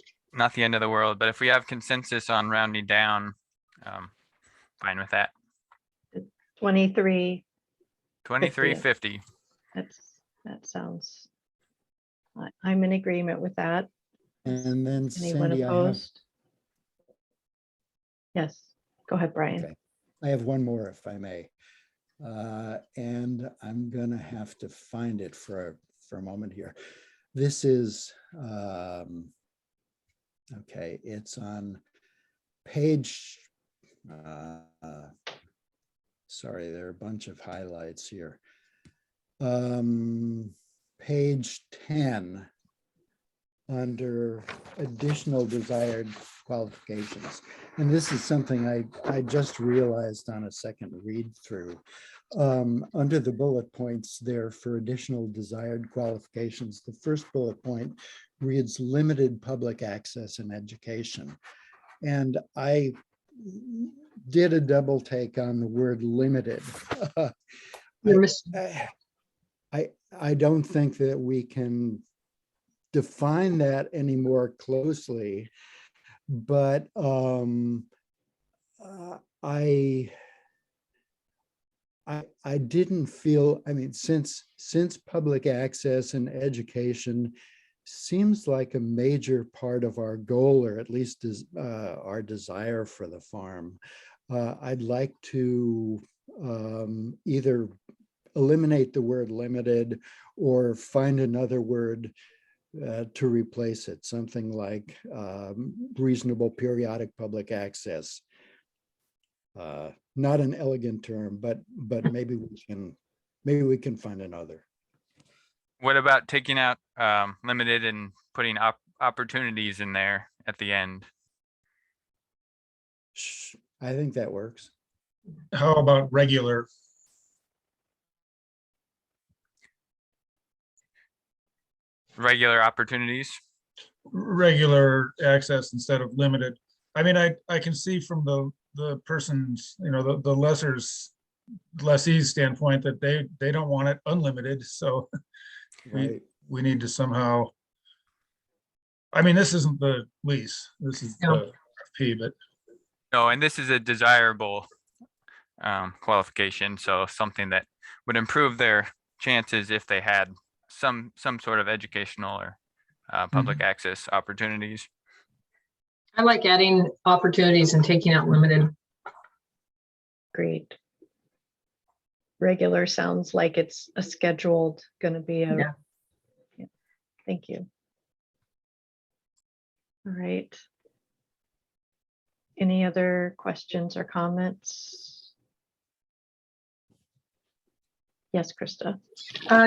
[SPEAKER 10] the end of the world, but if we have consensus on rounding down, fine with that. 2350.
[SPEAKER 1] That sounds, I'm in agreement with that.
[SPEAKER 5] And then
[SPEAKER 1] Anyone
[SPEAKER 5] Sandy,
[SPEAKER 1] opposed? Yes, go ahead, Brian.
[SPEAKER 5] Okay. I have one more if I may. And I'm gonna have to find it for a moment here. This is, okay, it's on page, sorry, there are a bunch of highlights here. Page 10, under additional desired qualifications. And this is something I just realized on a second read through. Under the bullet points there for additional desired qualifications, the first bullet point reads limited public access and education. And I did a double take on the word limited. I don't think that we can define that any more closely, but I didn't feel, I mean, since public access and education seems like a major part of our goal, or at least is our desire for the farm, I'd like to either eliminate the word limited or find another word to replace it, something like reasonable periodic public access. Not an elegant term, but maybe we can find another.
[SPEAKER 10] What about taking out limited and putting opportunities in there at the end?
[SPEAKER 5] I think that works.
[SPEAKER 8] How about regular?
[SPEAKER 10] Regular opportunities?
[SPEAKER 8] Regular access instead of limited. I mean, I can see from the person's, the lessee's standpoint that they don't want it unlimited. So
[SPEAKER 5] Right.
[SPEAKER 8] we need to somehow, I mean, this isn't the lease, this is the RFP, but.
[SPEAKER 10] No, and this is a desirable qualification. So something that would improve their chances if they had some sort of educational or public access opportunities.
[SPEAKER 11] I like adding opportunities and taking out limited.
[SPEAKER 1] Great. Regular sounds like it's a scheduled, going to be a.
[SPEAKER 11] Yeah.
[SPEAKER 1] Yeah. Thank you. All right. Any other questions or comments? Yes, Krista.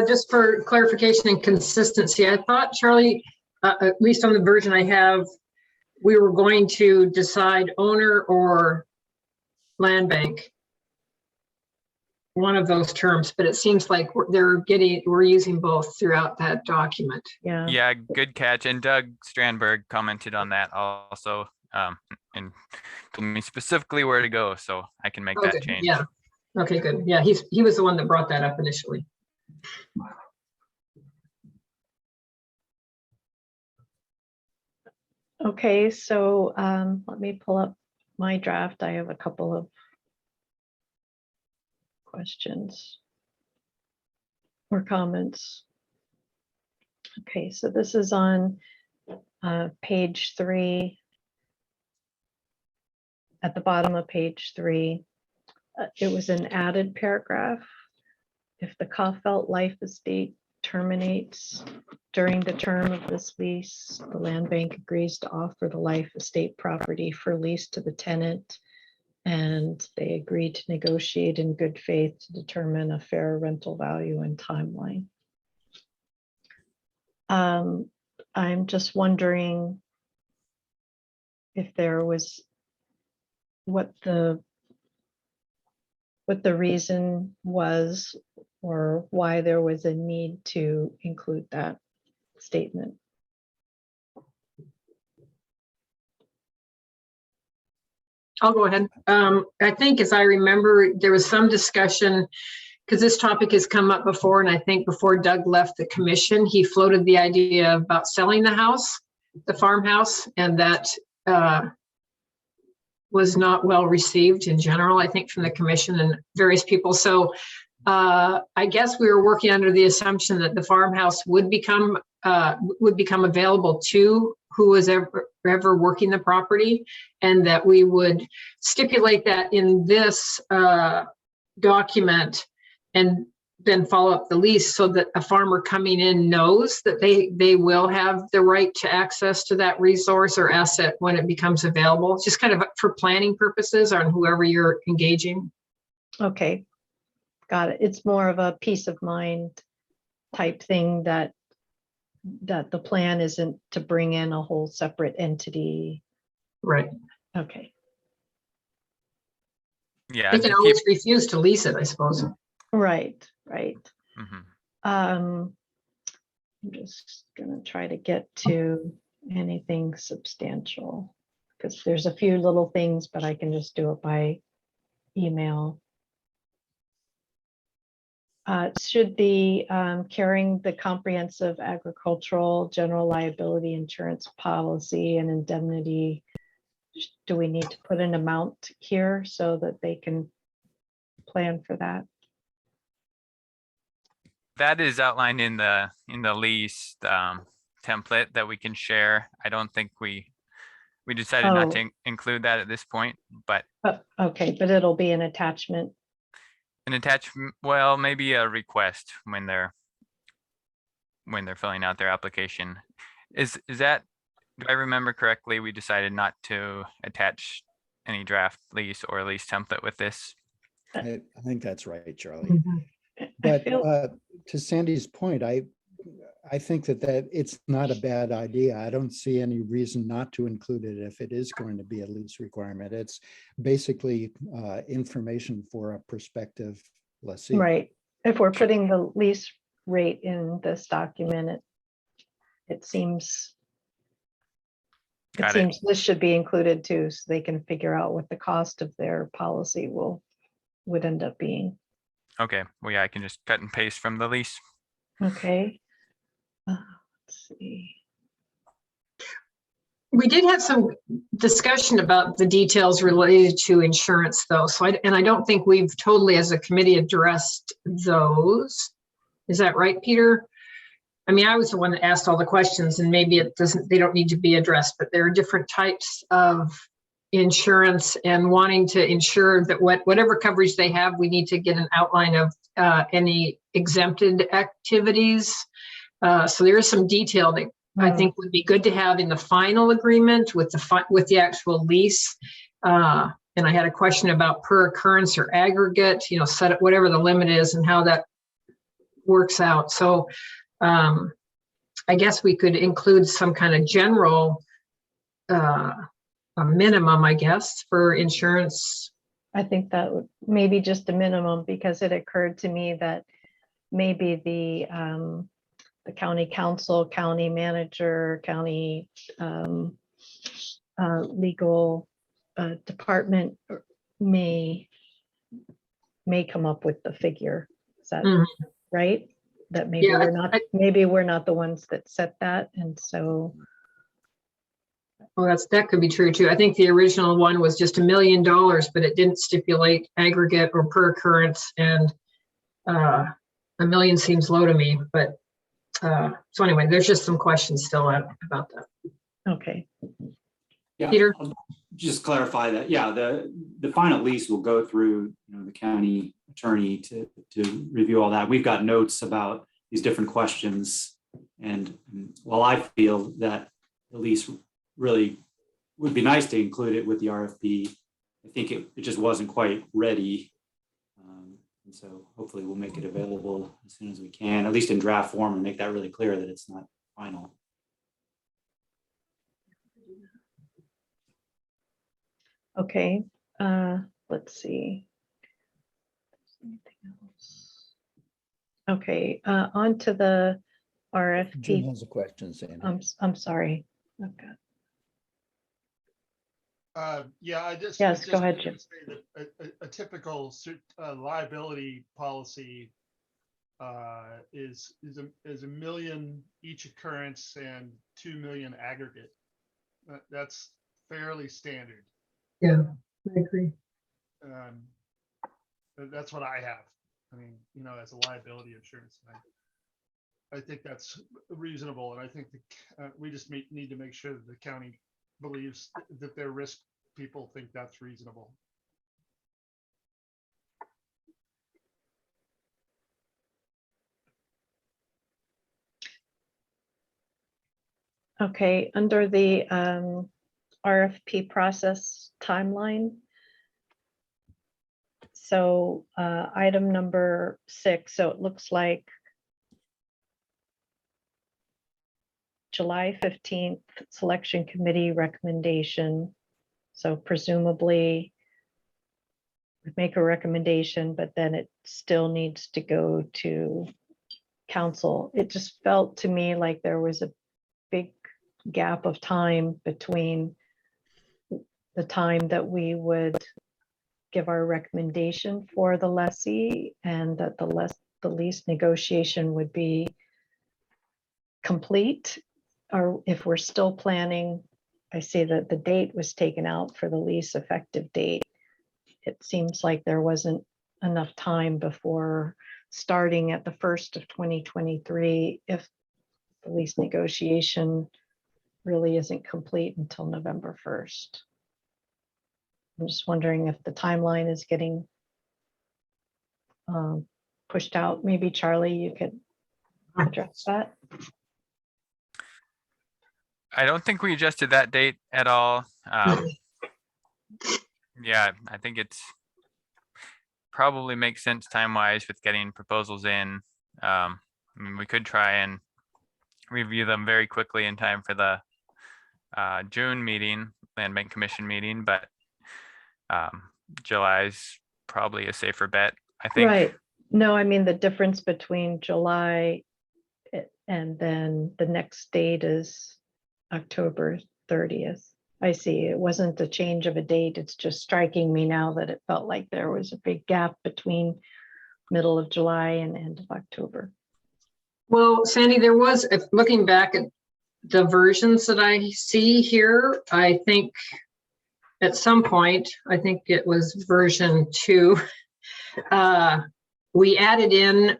[SPEAKER 11] Just for clarification and consistency, I thought, Charlie, at least on the version I have, we were going to decide owner or land bank. One of those terms, but it seems like we're using both throughout that document.
[SPEAKER 1] Yeah.
[SPEAKER 10] Yeah, good catch. And Doug Strandberg commented on that also, and told me specifically where to go, so I can make that change.
[SPEAKER 11] Yeah. Okay, good. Yeah, he was the one that brought that up initially.
[SPEAKER 1] Okay, so let me pull up my draft. I have a couple of questions or comments. Okay, so this is on page 3. At the bottom of page 3, it was an added paragraph. If the Kaufelt Life Estate terminates during the term of this lease, the land bank agrees to offer the life estate property for lease to the tenant And they agreed to negotiate in good faith to determine a fair rental value and timeline. I'm just wondering if there was what the reason was, or why there was a need to include that statement.
[SPEAKER 11] I'll go ahead. I think as I remember, there was some discussion, because this topic has come up before, and I think before Doug left the commission, he floated the idea about selling the house, the farmhouse, and that was not well received in general, I think, from the commission and various people. So I guess we were working under the assumption that the farmhouse would become available to who was ever working the property, and that we would stipulate that in this document and then follow up the lease, so that a farmer coming in knows that they will have the right to access to that resource or asset when it becomes available, just kind of for planning purposes on whoever you're engaging.
[SPEAKER 1] Okay, got it. It's more of a peace of mind type thing, that the plan isn't to bring in a whole separate entity.
[SPEAKER 11] Right.
[SPEAKER 1] Okay.
[SPEAKER 10] Yeah.
[SPEAKER 11] They can always refuse to lease it, I suppose.
[SPEAKER 1] Right.
[SPEAKER 10] Mhm.
[SPEAKER 1] I'm just gonna try to get to anything substantial, because there's a few little things, but I can just do it by email. Should the carrying the comprehensive agricultural general liability insurance policy and indemnity, do we need to put an amount here so that they can plan for that?
[SPEAKER 10] That is outlined in the lease template that we can share. I don't think we decided not to include that at this point, but
[SPEAKER 1] Okay, but it'll be an attachment.
[SPEAKER 10] an attachment, well, maybe a request when they're filling out their application. Is that, do I remember correctly? We decided not to attach any draft lease or lease template with this.
[SPEAKER 5] I think that's right, Charlie.
[SPEAKER 1] Mhm.
[SPEAKER 5] But to Sandy's point, I think that it's not a bad idea. I don't see any reason not to include it if it is going to be a lease requirement. It's basically information for a prospective lessee.
[SPEAKER 1] Right. If we're putting the lease rate in this document, it seems this should be included too, so they can figure out what the cost of their policy would end up being.
[SPEAKER 10] Okay, well, yeah, I can just cut and paste from the lease.
[SPEAKER 1] Okay. Let's see.
[SPEAKER 11] We did have some discussion about the details related to insurance, though. So I don't think we've totally, as a committee, addressed those. Is that right, Peter? I mean, I was the one that asked all the questions, and maybe they don't need to be addressed, but there are different types of insurance, and wanting to ensure that whatever coverage they have, we need to get an outline of any exempted activities. So there is some detail that I think would be good to have in the final agreement with the actual lease. And I had a question about per occurrence or aggregate, set it whatever the limit is and how that works out. So I guess we could include some kind of general a minimum, I guess, for insurance.
[SPEAKER 1] I think that would maybe just a minimum, because it occurred to me that maybe the county council, county manager, county legal department may come up with the figure. Is that right? That maybe we're not the ones that set that, and so.
[SPEAKER 11] Well, that could be true too. I think the original one was just $1 million, but it didn't stipulate aggregate or per occurrence, and $1 million seems low to me. But so anyway, there's just some questions still about that.
[SPEAKER 1] Okay.
[SPEAKER 12] Yeah,
[SPEAKER 11] Peter?
[SPEAKER 12] I'll just clarify that. Yeah, the final lease will go through the county attorney to review all that. We've got notes about these different questions, and while I feel that the lease really would be nice to include it with the RFP, I think it just wasn't quite ready. And so hopefully we'll make it available as soon as we can, at least in draft form, and make that really clear that it's not final.
[SPEAKER 1] Okay, let's see. Anything else? Okay, on to the
[SPEAKER 5] Jim
[SPEAKER 1] RFP.
[SPEAKER 5] has a question, Sandy.
[SPEAKER 1] I'm sorry. Okay.
[SPEAKER 6] Yeah, I just.
[SPEAKER 1] Yes,
[SPEAKER 6] I
[SPEAKER 1] go
[SPEAKER 6] just
[SPEAKER 1] ahead,
[SPEAKER 6] wanted
[SPEAKER 1] Jim.
[SPEAKER 6] to say that a typical liability policy is $1 million each occurrence and 2 million aggregate. That's fairly standard.
[SPEAKER 11] Yeah, I agree.
[SPEAKER 6] That's what I have. I mean, you know, as a liability insurance. I think that's reasonable, and I think we just need to make sure that the county believes that their risk people think that's reasonable.
[SPEAKER 1] Okay, under the RFP process timeline. So item number 6, so it looks like July 15th selection committee recommendation. So presumably we make a recommendation, but then it still needs to go to council. It just felt to me like there was a big gap of time between the time that we would give our recommendation for the lessee and that the lease negotiation would be complete. Or if we're still planning, I see that the date was taken out for the lease effective date. It seems like there wasn't enough time before starting at the 1st of 2023 if the lease negotiation really isn't complete until November 1st. I'm just wondering if the timeline is getting pushed out. Maybe Charlie, you could address that.
[SPEAKER 10] I don't think we adjusted that date at all. Yeah, I think it's probably makes sense time-wise with getting proposals in. I mean, we could try and review them very quickly in time for the June meeting, Land Bank Commission meeting, but July's probably a safer bet, I think.
[SPEAKER 1] Right. No, I mean, the difference between July and then the next date is October 30th. I see. It wasn't a change of a date. It's just striking me now that it felt like there was a big gap between middle of July and end of October.
[SPEAKER 11] Well, Sandy, there was, looking back at the versions that I see here, I think at some point, I think it was version 2, we added in,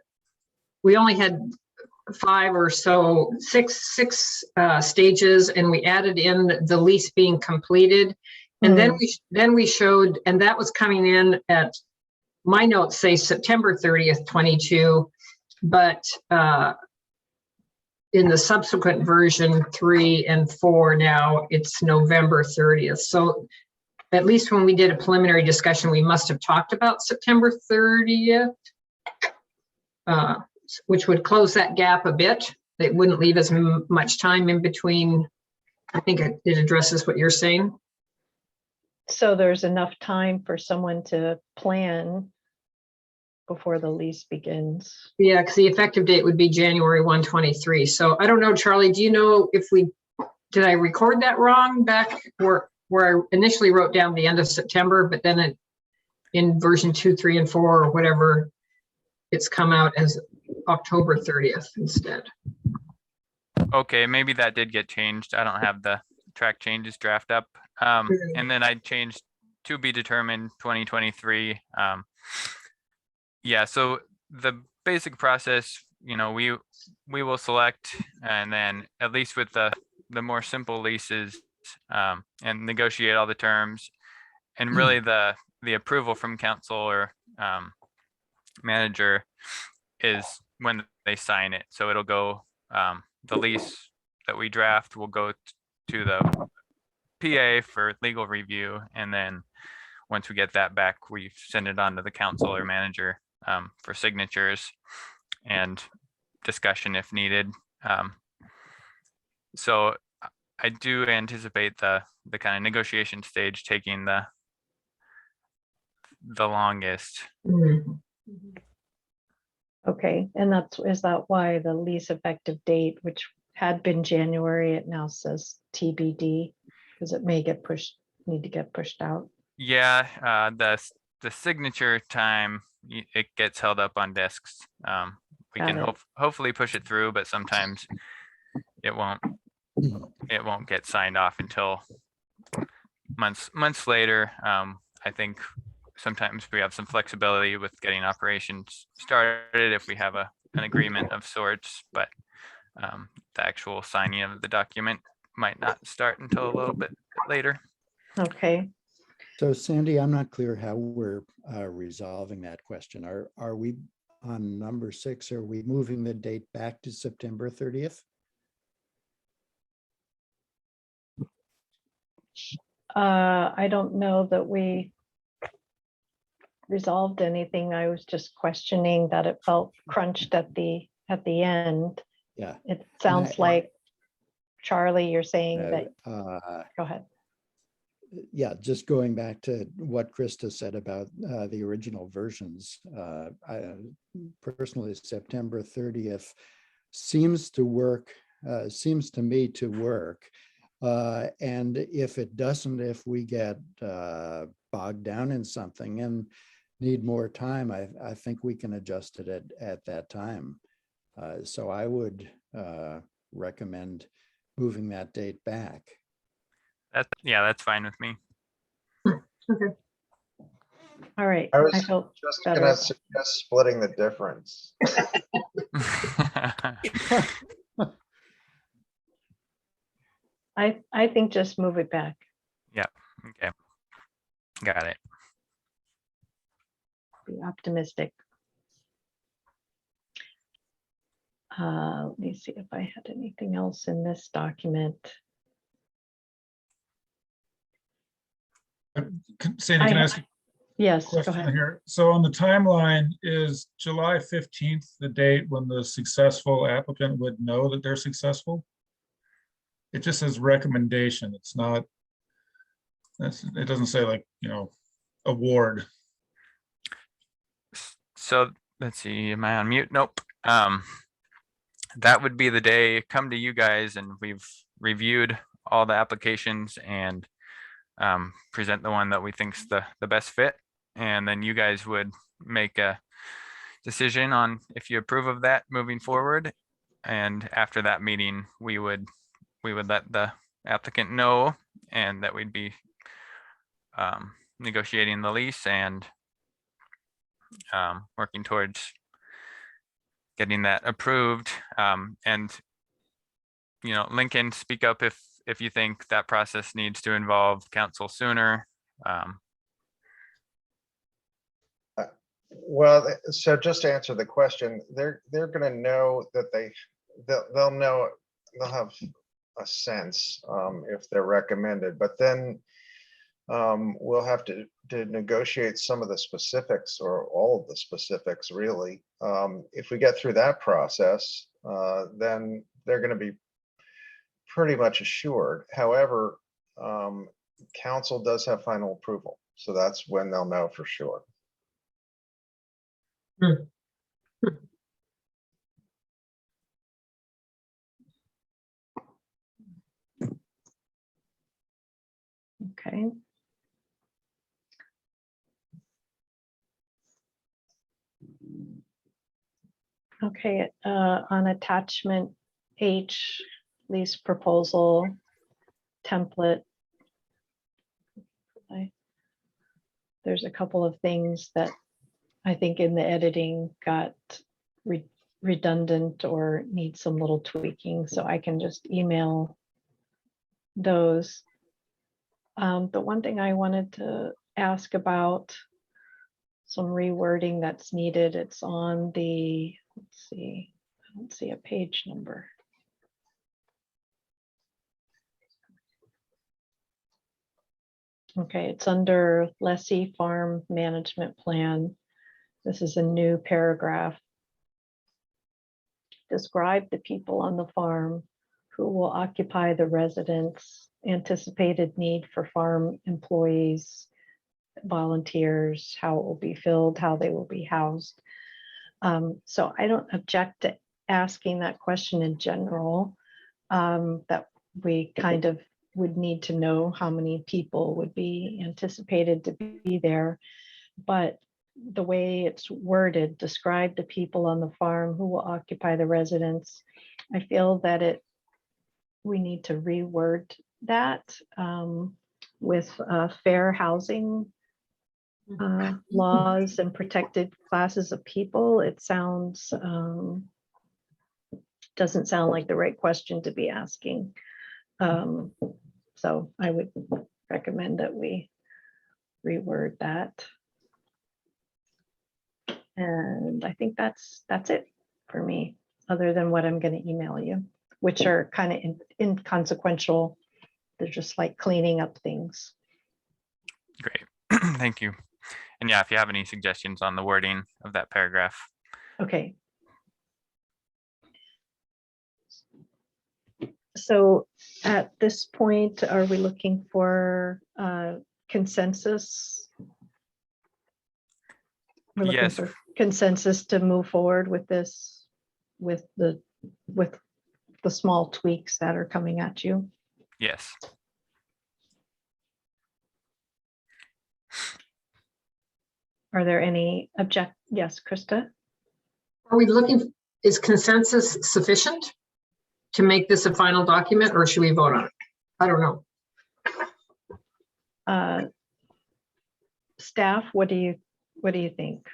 [SPEAKER 11] we only had 5 or so, six stages, and we added in the lease being completed. And then we showed, and that was coming in at, my notes say September 30th, 22, but in the subsequent version 3 and 4 now, it's November 30th. So at least when we did a preliminary discussion, we must have talked about September 30th, which would close that gap a bit. It wouldn't leave as much time in between. I think it addresses what you're saying.
[SPEAKER 1] So there's enough time for someone to plan before the lease begins.
[SPEAKER 11] Yeah, because the effective date would be January 1, 23. So I don't know, Charlie, do you know if did I record that wrong back where I initially wrote down the end of September, but then in version 2, 3, and 4 or whatever, it's come out as October 30th instead.
[SPEAKER 10] Okay, maybe that did get changed. I don't have the track changes draft up. And then I changed to be determined 2023. Yeah, so the basic process, you know, we will select, and then at least with the more simple leases, and negotiate all the terms, and really the approval from council or manager is when they sign it. So it'll go, the lease that we draft will go to the PA for legal review, and then once we get that back, we send it on to the council or manager for signatures and discussion if needed. So I do anticipate the kind of negotiation stage taking the longest.
[SPEAKER 1] Okay, and is that why the lease effective date, which had been January, it now says TBD? Because it may need to get pushed out.
[SPEAKER 10] Yeah, the signature time, it gets held up on desks. We
[SPEAKER 1] Got
[SPEAKER 10] can
[SPEAKER 1] it.
[SPEAKER 10] hopefully push it through, but sometimes it won't get signed off until months later. I think sometimes we have some flexibility with getting operations started if we have an agreement of sorts, but the actual signing of the document might not start until a little bit later.
[SPEAKER 1] Okay,
[SPEAKER 5] So Sandy, I'm not clear how we're resolving that question. Are we on number 6? Are we moving the date back to September 30th?
[SPEAKER 1] I don't know that we resolved anything. I was just questioning that it felt crunched at the end.
[SPEAKER 5] Yeah.
[SPEAKER 1] It sounds like, Charlie, you're saying
[SPEAKER 5] Uh,
[SPEAKER 1] that,
[SPEAKER 5] uh,
[SPEAKER 1] go ahead.
[SPEAKER 5] Yeah, just going back to what Krista said about the original versions. Personally, September 30th seems to work, seems to me to work. And if it doesn't, if we get bogged down in something and need more time, I think we can adjust it at that time. So I would recommend moving that date back.
[SPEAKER 10] That's fine with me.
[SPEAKER 11] Okay.
[SPEAKER 1] All right.
[SPEAKER 3] I was
[SPEAKER 1] felt
[SPEAKER 3] just
[SPEAKER 1] better.
[SPEAKER 3] gonna suggest splitting the difference.
[SPEAKER 1] I think just move it back.
[SPEAKER 10] Yeah, okay. Got it.
[SPEAKER 1] Be optimistic. Let me see if I had anything else in this document.
[SPEAKER 8] Sandy, can I ask a
[SPEAKER 1] Yes, go
[SPEAKER 8] question
[SPEAKER 1] ahead.
[SPEAKER 8] here? So on the timeline, is July 15th the date when the successful applicant would know that they're successful? It just says recommendation. It's not, it doesn't say like, award.
[SPEAKER 10] So let's see, am I on mute? Nope. That would be the day come to you guys and we've reviewed all the applications and present the one that we think's the best fit. And then you guys would make a decision on if you approve of that moving forward. And after that meeting, we would let the applicant know and that we'd be negotiating the lease and working towards getting that approved. And Lincoln, speak up if you think that process needs to involve council sooner.
[SPEAKER 3] Well, so just to answer the question, they're gonna know that they'll know, they'll have a sense if they're recommended, but then we'll have to negotiate some of the specifics or all of the specifics really. If we get through that process, then they're going to be pretty much assured. However, council does have final approval, so that's when they'll know for sure.
[SPEAKER 1] Okay. Okay, on attachment H, lease proposal template. There's a couple of things that I think in the editing got redundant or need some little tweaking, so I can just email those. The one thing I wanted to ask about, some rewording that's needed, it's on the, let's see, I don't see a page number. Okay, it's under Lessee Farm Management Plan. This is a new paragraph. Describe the people on the farm who will occupy the residence, anticipated need for farm employees, volunteers, how it will be filled, how they will be housed. So I don't object to asking that question in general, that we kind of would need to know how many people would be anticipated to be there. But the way it's worded, describe the people on the farm who will occupy the residence, I feel that we need to reword that with fair housing laws and protected classes of people. It sounds, doesn't sound like the right question to be asking. So I would recommend that we reword that. And I think that's it for me, other than what I'm going to email you, which are kind of inconsequential. They're just like cleaning up things.
[SPEAKER 10] Great. Thank you. And yeah, if you have any suggestions on the wording of that paragraph.
[SPEAKER 1] Okay. So at this point, are we looking for consensus? We're looking
[SPEAKER 10] Yes.
[SPEAKER 1] for consensus to move forward with this, with the small tweaks that are coming at you.
[SPEAKER 10] Yes.
[SPEAKER 1] Are there any yes, Krista?
[SPEAKER 11] Are we looking, is consensus sufficient to make this a final document, or should we vote on it? I don't know.
[SPEAKER 1] Staff, what do you think?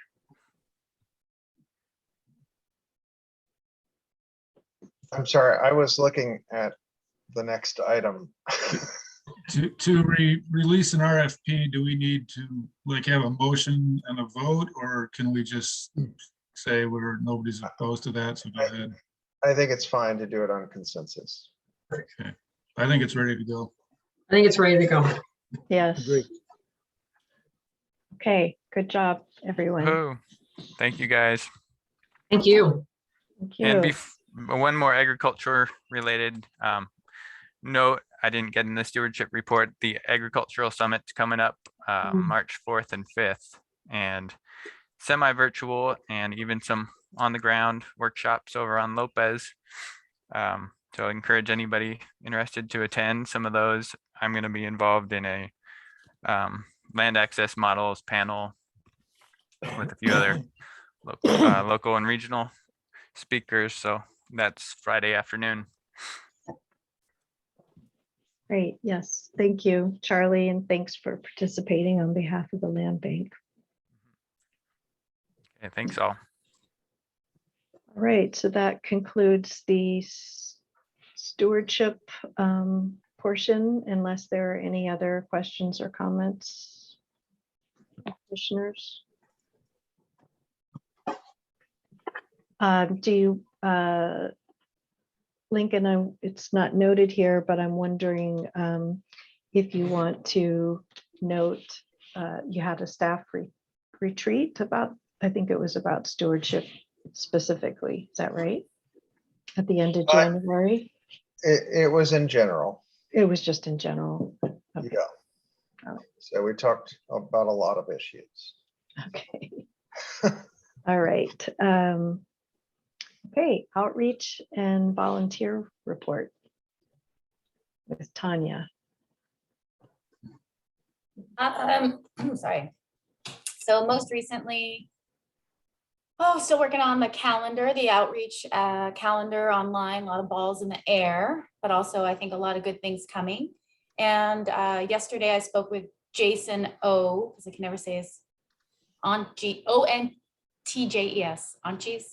[SPEAKER 3] I'm sorry, I was looking at the next item.
[SPEAKER 8] To release an RFP, do we need to like have a motion and a vote, or can we just say nobody's opposed to that, so go ahead?
[SPEAKER 3] I think it's fine to do it on consensus.
[SPEAKER 8] Okay, I think it's ready to go.
[SPEAKER 11] I think it's ready to go.
[SPEAKER 1] Yes.
[SPEAKER 5] Agree.
[SPEAKER 1] Okay, good job, everyone.
[SPEAKER 10] Oh, thank you guys.
[SPEAKER 11] Thank you.
[SPEAKER 1] Thank you.
[SPEAKER 10] And one more agriculture related note, I didn't get in the stewardship report. The agricultural summit's coming up March 4th and 5th, and semi-virtual and even some on the ground workshops over on Lopez. So I encourage anybody interested to attend some of those. I'm going to be involved in a land access models panel with a few other local and regional speakers. So that's Friday afternoon.
[SPEAKER 1] Great. Yes. Thank you, Charlie. And thanks for participating on behalf of the land bank.
[SPEAKER 10] Okay, thanks all.
[SPEAKER 1] All right. So that concludes the stewardship portion, unless there are any other questions or comments, commissioners. Do you, Lincoln, it's not noted here, but I'm wondering if you want to note, you had a staff retreat about, I think it was about stewardship specifically. Is that right? At the end of January?
[SPEAKER 3] It was in general.
[SPEAKER 1] It was just in general. Okay.
[SPEAKER 3] Yeah. So we talked about a lot of issues.
[SPEAKER 1] Okay. All right. Okay, outreach and volunteer report with Tanya.
[SPEAKER 15] Sorry. So most recently, still working on the calendar, the outreach calendar online, a lot of balls in the air, but also I think a lot of good things coming. And yesterday I spoke with Jason O, because I can never say his ONTJES, Onches.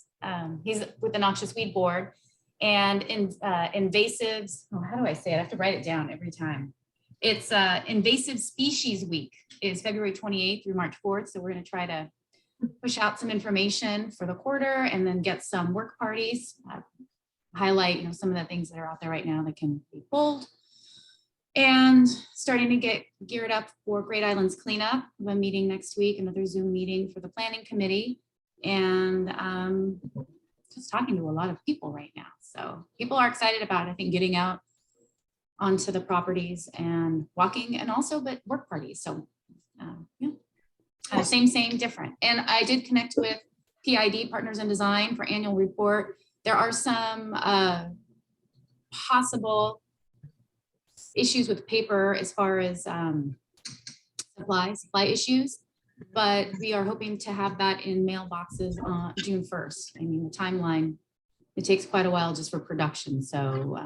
[SPEAKER 15] He's with the Noxious Weed Board, and invasives. Oh, how do I say it? I have to write it down every time. It's Invasive Species Week is February 28th through March 4th. So we're going to try to push out some information for the quarter and then get some work parties, highlight some of the things that are out there right now that can be pulled. And starting to get geared up for Great Islands cleanup. We have a meeting next week, another Zoom meeting for the planning committee. And just talking to a lot of people right now. So people are excited about, I think, getting out onto the properties and walking, and also but work parties. So yeah, same, different. And I did connect with PID, Partners in Design, for annual report. There are some possible issues with paper as far as supply issues, but we are hoping to have that in mailboxes on June 1st. I mean, the timeline, it takes quite a while just for production. So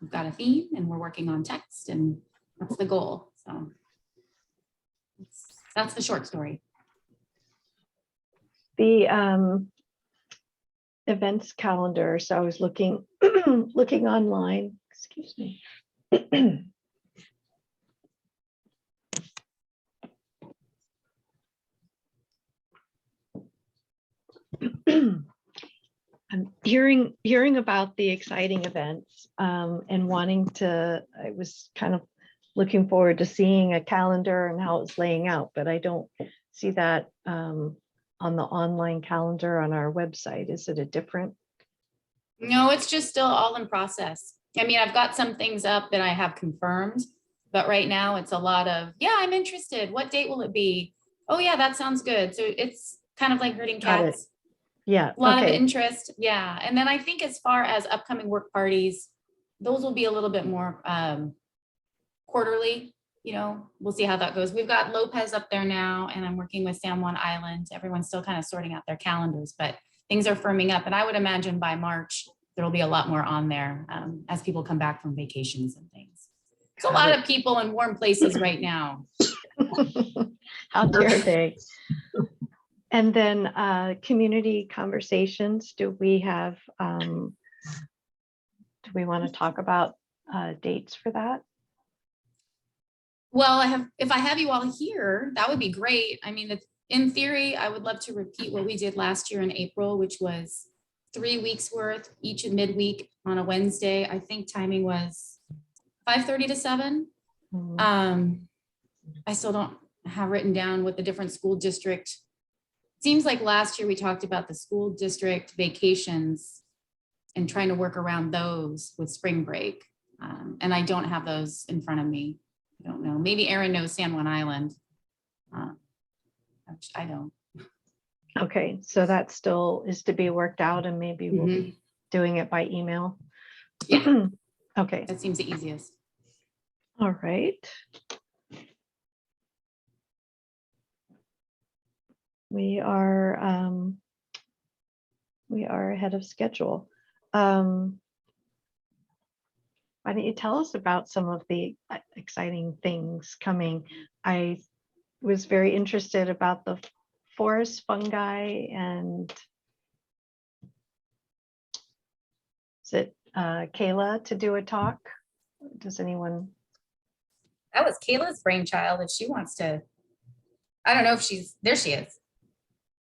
[SPEAKER 15] we've got a theme and we're working on text, and that's the goal. So that's the short story.
[SPEAKER 1] The events calendar. So I was looking looking online. Excuse me. I'm hearing about the exciting events and wanting to. I was kind of looking forward to seeing a calendar and how it's laying out, but I don't see that on the online calendar on our website. Is it a different?
[SPEAKER 15] No, it's just still all in process. I mean, I've got some things up that I have confirmed, but right now it's a lot of, yeah, I'm interested. What date will it be? Oh yeah, that sounds good. So it's kind of like herding
[SPEAKER 1] Got it.
[SPEAKER 15] cats.
[SPEAKER 1] Yeah.
[SPEAKER 15] A lot of
[SPEAKER 1] okay.
[SPEAKER 15] interest. Yeah. And then I think as far as upcoming work parties, those will be a little bit more quarterly. You know, we'll see how that goes. We've got Lopez up there now, and I'm working with San Juan Island. Everyone's still kind of sorting out their calendars, but things are firming up. And I would imagine by March, there'll be a lot more on there as people come back from vacations and things. It's a lot of people in warm places right now.
[SPEAKER 1] How dare they? And then community conversations. Do we have, do we want to talk about dates for that?
[SPEAKER 15] Well, if I have you all here, that would be great. I mean, in theory, I would love to repeat what we did last year in April, which was 3 weeks worth, each midweek on a Wednesday. I think timing was 5:30 to 7. I still don't have written down what the different school district. Seems like last year we talked about the school district vacations and trying to work around those with spring break. And I don't have those in front of me. I don't know. Maybe Aaron knows San Juan Island. I don't.
[SPEAKER 1] Okay, so that still is to be worked out, and maybe we'll be doing it by email.
[SPEAKER 15] Yeah.
[SPEAKER 1] Okay.
[SPEAKER 15] That seems the easiest.
[SPEAKER 1] All right. We are ahead of schedule. Why don't you tell us about some of the exciting things coming? I was very interested about the forest fungi, and is it Kayla to do a talk? Does anyone?
[SPEAKER 15] That was Kayla's brainchild. If she wants to, I don't know if there she is.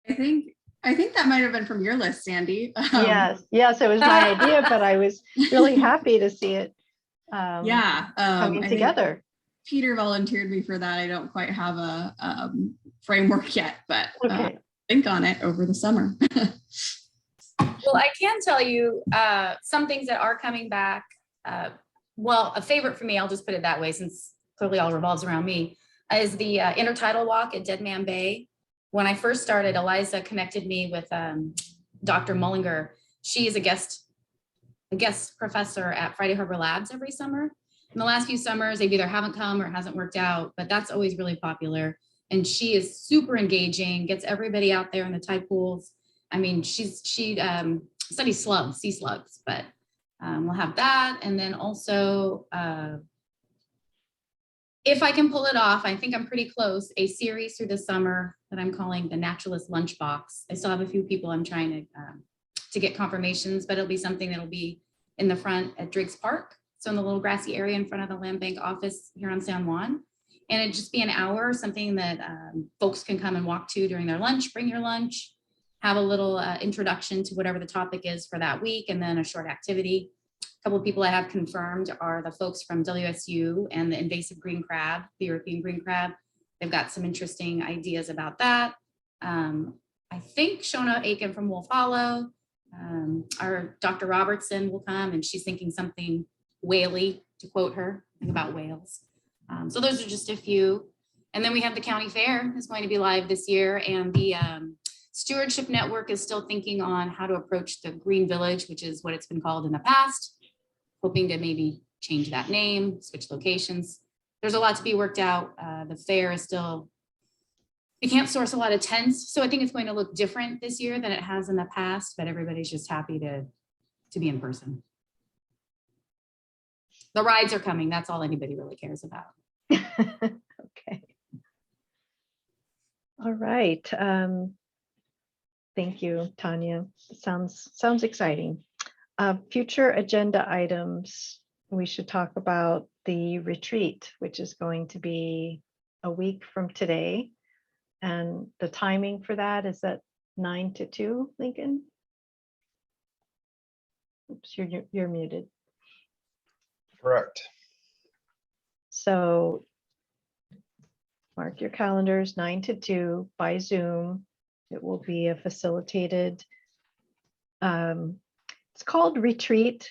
[SPEAKER 16] I think that might have been from your list, Sandy.
[SPEAKER 1] Yes, it was my idea, but I was really happy to see it coming together.
[SPEAKER 16] Peter volunteered me for that. I don't quite have a framework yet, but
[SPEAKER 1] okay.
[SPEAKER 16] Think on it over the summer.
[SPEAKER 15] Well, I can tell you some things that are coming back. Well, a favorite for me, I'll just put it that way, since clearly all revolves around me, is the intertidal walk at Dead Man Bay. When I first started, Eliza connected me with Dr. Mullinger. She is a guest professor at Friday Harbor Labs every summer. In the last few summers, they've either haven't come or it hasn't worked out, but that's always really popular. And she is super engaging, gets everybody out there in the tide pools. I mean, she studies slugs, sea slugs, but we'll have that. And then also, if I can pull it off, I think I'm pretty close, a series through the summer that I'm calling the Naturalist Lunchbox. I still have a few people I'm trying to get confirmations, but it'll be something that'll be in the front at Driggs Park. So in the little grassy area in front of the land bank office here on San Juan. And it'd just be an hour, something that folks can come and walk to during their lunch, bring your lunch, have a little introduction to whatever the topic is for that week, and then a short activity. couple of people I have confirmed are the folks from WSU and the invasive green crab, the European green crab. They've got some interesting ideas about that. I think Shona Aiken from Wolf Hollow, our Dr. Robertson will come, and she's thinking something whaley, to quote her, think about whales. So those are just a few. And then we have the county fair is going to be live this year, and the Stewardship Network is still thinking on how to approach the Green Village, which is what it's been called in the past, hoping to maybe change that name, switch locations. There's a lot to be worked out. The fair is still, we can't source a lot of tents, so I think it's going to look different this year than it has in the past, but everybody's just happy to be in person. The rides are coming. That's all anybody really cares about.
[SPEAKER 1] Okay. All right. Thank you, Tanya. Sounds exciting. Future agenda items. We should talk about the retreat, which is going to be a week from today. And the timing for that is at 9 to 2, Lincoln? Oops, you're muted.
[SPEAKER 3] Correct.
[SPEAKER 1] So mark your calendars, 9 to 2 by Zoom. It will be a facilitated, it's called retreat.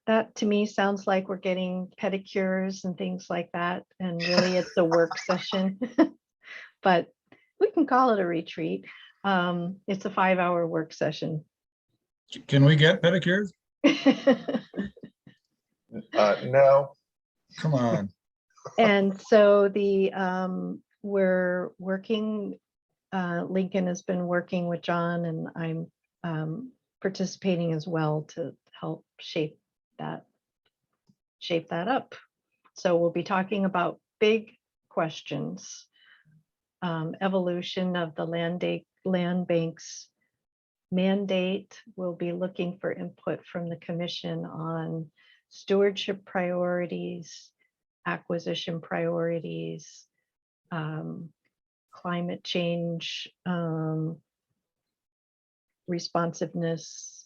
[SPEAKER 1] That to me sounds like we're getting pedicures and things like that. And really it's a work session, but we can call it a retreat. It's a 5-hour work session.
[SPEAKER 8] Can we get pedicures?
[SPEAKER 3] No.
[SPEAKER 8] Come on.
[SPEAKER 1] And so we're working, Lincoln has been working with John, and I'm participating as well to help shape that up. So we'll be talking about big questions, evolution of the land bank's mandate. We'll be looking for input from the commission on stewardship priorities, acquisition priorities, climate change, responsiveness.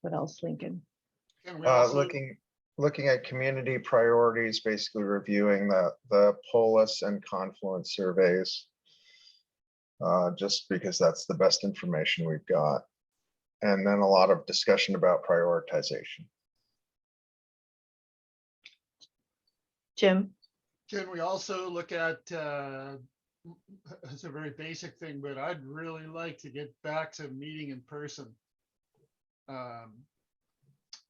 [SPEAKER 1] What else, Lincoln?
[SPEAKER 6] Can we also-
[SPEAKER 3] Looking at community priorities, basically reviewing the Polis and Confluence surveys. Just because that's the best information we've got. And then a lot of discussion about prioritization.
[SPEAKER 1] Jim?
[SPEAKER 6] Can we also look at, it's a very basic thing, but I'd really like to get back to meeting in person.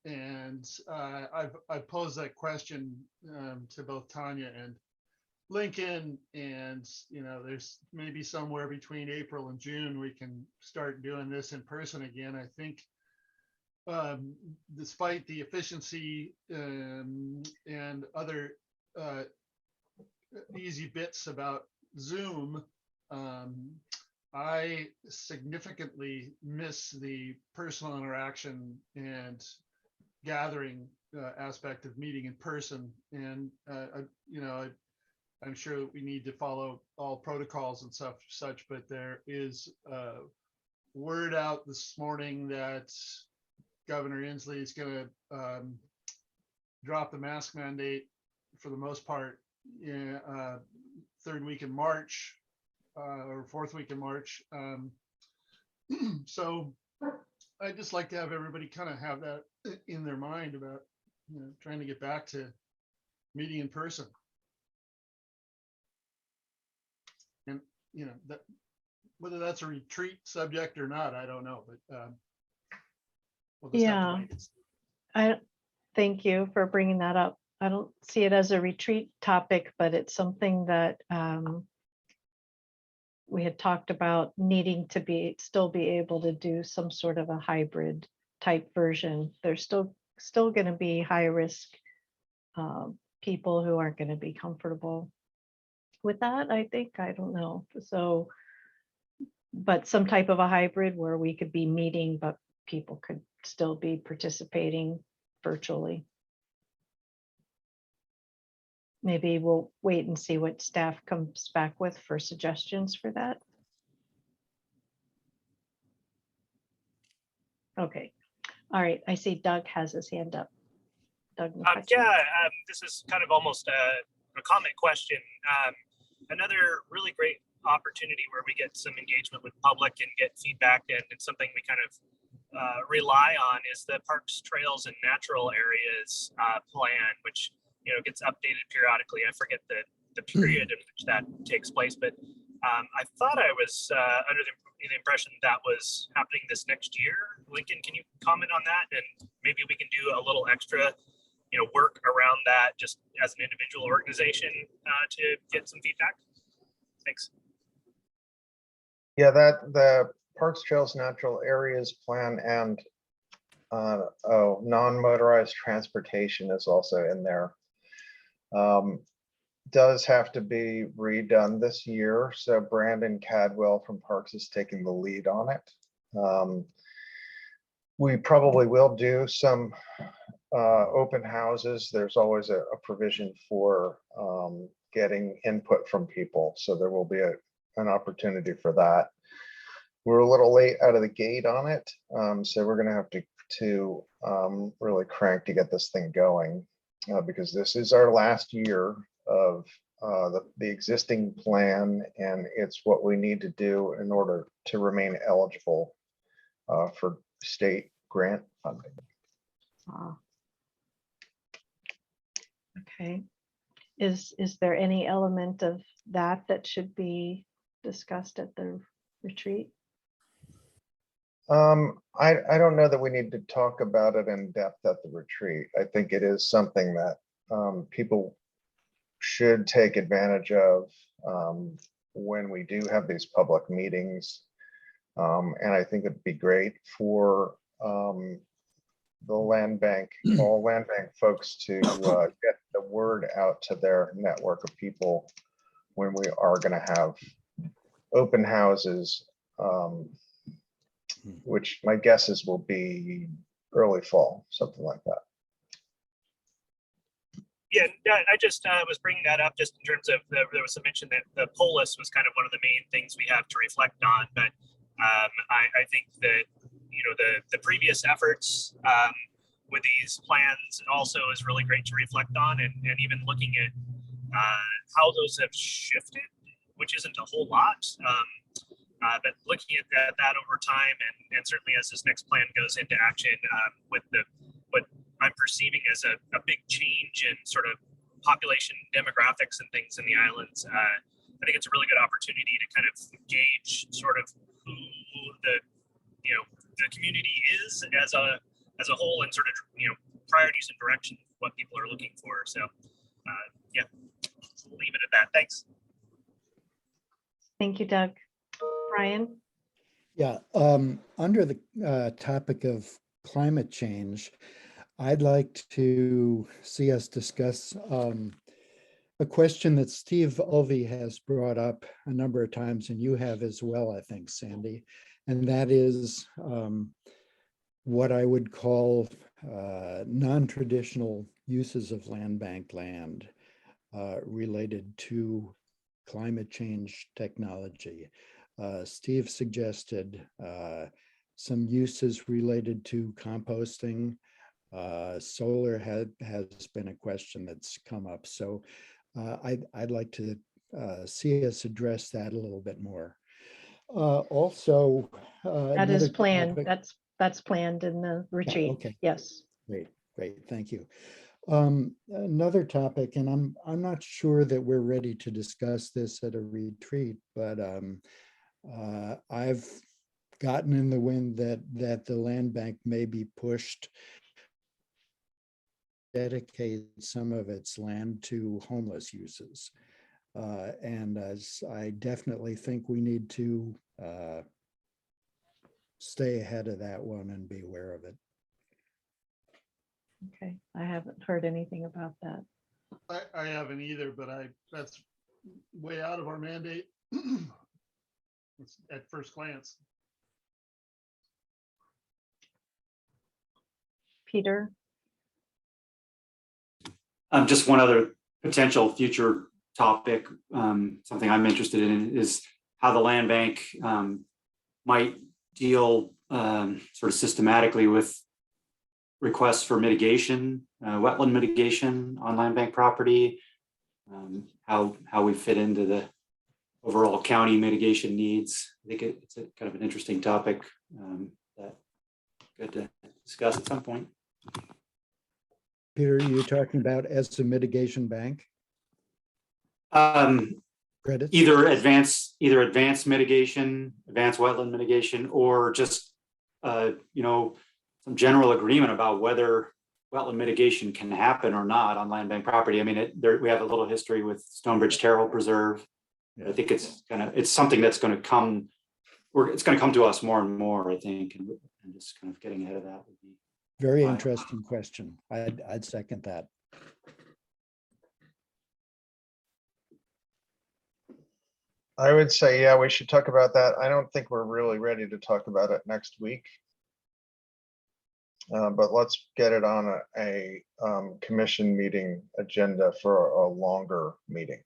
[SPEAKER 6] And I've posed that question to both Tanya and Lincoln, and there's maybe somewhere between April and June we can start doing this in person again. I think despite the efficiency and other easy bits about Zoom, I significantly miss the personal interaction and gathering aspect of meeting in person. And I'm sure we need to follow all protocols and such, but there is word out this morning that Governor Inslee is going to drop the mask mandate for the most part, third week in March or fourth week in March. So I'd just like to have everybody kind of have that in their mind about trying to get back to meeting in person. And that whether that's a retreat subject or not, I don't know, but we'll just have to wait.
[SPEAKER 1] Thank you for bringing that up. I don't see it as a retreat topic, but it's something that we had talked about needing to still be able to do some sort of a hybrid type version. There's still going to be high risk people who aren't going to be comfortable with that, I think. I don't know. So, but some type of a hybrid where we could be meeting, but people could still be participating virtually. Maybe we'll wait and see what staff comes back with for suggestions for that. Okay. All right, I see Doug has his hand up. Doug McCutcheon.
[SPEAKER 9] This is kind of almost a comment question. Another really great opportunity where we get some engagement with public and get feedback, and it's something we kind of rely on, is the Parks, Trails, and Natural Areas plan, which gets updated periodically. I forget the period in which that takes place, but I thought I was under the impression that was happening this next year. Lincoln, can you comment on that? And maybe we can do a little extra work around that just as an individual organization to get some feedback. Thanks.
[SPEAKER 3] Yeah, that the Parks, Trails, Natural Areas plan and non-motorized transportation is also in there. Does have to be redone this year. So Brandon Cadwell from Parks is taking the lead on it. We probably will do some open houses. There's always a provision for getting input from people. So there will be an opportunity for that. We're a little late out of the gate on it. So we're gonna have to really crank to get this thing going because this is our last year of the existing plan, and it's what we need to do in order to remain eligible for state grant funding.
[SPEAKER 1] Okay. Is there any element of that should be discussed at the retreat?
[SPEAKER 3] I don't know that we need to talk about it in depth at the retreat. I think it is something that people should take advantage of when we do have these public meetings. And I think it'd be great for the land bank, all land bank folks to get the word out to their network of people when we are going to have open houses, which my guesses will be early fall, something like that.
[SPEAKER 9] Yeah, I just was bringing that up just in terms of there was some mention that the polis was kind of one of the main things we have to reflect on, but I think that the previous efforts with these plans also is really great to reflect on, and even looking at how those have shifted, which isn't a whole lot, but looking at that over time, and certainly as this next plan goes into action with what I'm perceiving as a big change in sort of population demographics and things in the islands, I think it's a really good opportunity to kind of gauge sort of who the community is as a whole, and sort of priorities and direction, what people are looking for. So yeah, we'll leave it at that. Thanks.
[SPEAKER 1] Thank you, Doug. Brian?
[SPEAKER 5] Yeah, under the topic of climate change, I'd like to see us discuss a question that Steve Ulvey has brought up a number of times, and you have as well, I think, Sandy, and that is what I would call non-traditional uses of land bank land related to climate change technology. Steve suggested some uses related to composting. Solar has been a question that's come up. So I'd like to see us address that a little bit more. Also,
[SPEAKER 1] That is
[SPEAKER 5] another
[SPEAKER 1] planned.
[SPEAKER 5] topic-
[SPEAKER 1] That's planned in the retreat.
[SPEAKER 5] okay.
[SPEAKER 1] Yes.
[SPEAKER 5] Great, thank you. Another topic, and I'm not sure that we're ready to discuss this at a retreat, but I've gotten in the wind that the land bank may be pushed dedicate some of its land to homeless uses. And as I definitely think we need to stay ahead of that one and be aware of it.
[SPEAKER 1] Okay, I haven't heard anything about that.
[SPEAKER 6] I haven't either, but that's way out of our mandate at first glance.
[SPEAKER 1] Peter?
[SPEAKER 12] Just one other potential future topic, something I'm interested in is how the land bank might deal sort of systematically with requests for mitigation, wetland mitigation on land bank property, how we fit into the overall county mitigation needs. I think it's a kind of an interesting topic that good to discuss at some point.
[SPEAKER 5] Peter, you're talking about as a mitigation bank? Credits?
[SPEAKER 12] Either advanced mitigation, advanced wetland mitigation, or just some general agreement about whether wetland mitigation can happen or not on land bank property. I mean, we have a little history with Stonebridge Terrell Preserve. I think it's something that's going to come. It's going to come to us more and more, I think, and just kind of getting ahead of that would be
[SPEAKER 5] Very
[SPEAKER 12] fine.
[SPEAKER 5] interesting question. I'd second that.
[SPEAKER 3] I would say, yeah, we should talk about that. I don't think we're really ready to talk about it next week. But let's get it on a commission meeting agenda for a longer meeting.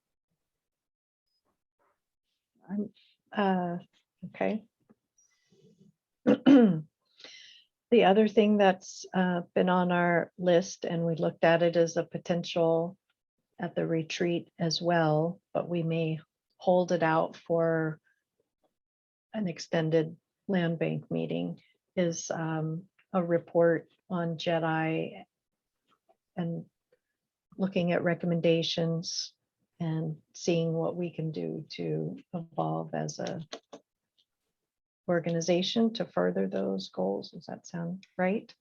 [SPEAKER 1] Okay. The other thing that's been on our list, and we looked at it as a potential at the retreat as well, but we may hold it out for an extended land bank meeting, is a report on JEDI and looking at recommendations and seeing what we can do to evolve as a organization to further those goals. Does that sound right?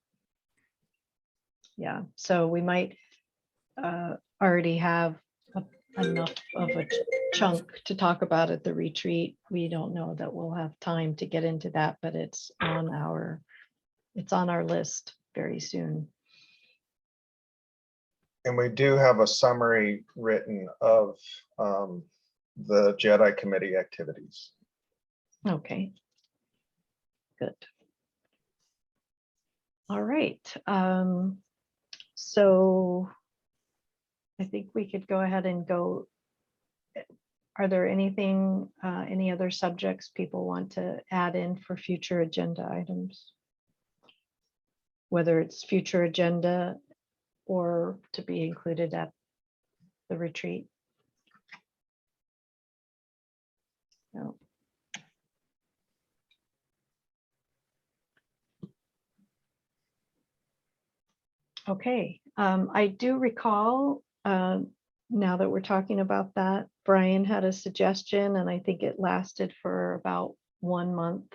[SPEAKER 1] Yeah, so we might already have enough of a chunk to talk about at the retreat. We don't know that we'll have time to get into that, but it's on our list very soon.
[SPEAKER 3] And we do have a summary written of the JEDI committee activities.
[SPEAKER 1] Okay. Good. All right. So I think we could go ahead and go. Are there any other subjects people want to add in for future agenda items? Whether it's future agenda or to be included at the retreat? No. Okay, I do recall, now that we're talking about that, Brian had a suggestion, and I think it lasted for about 1 month.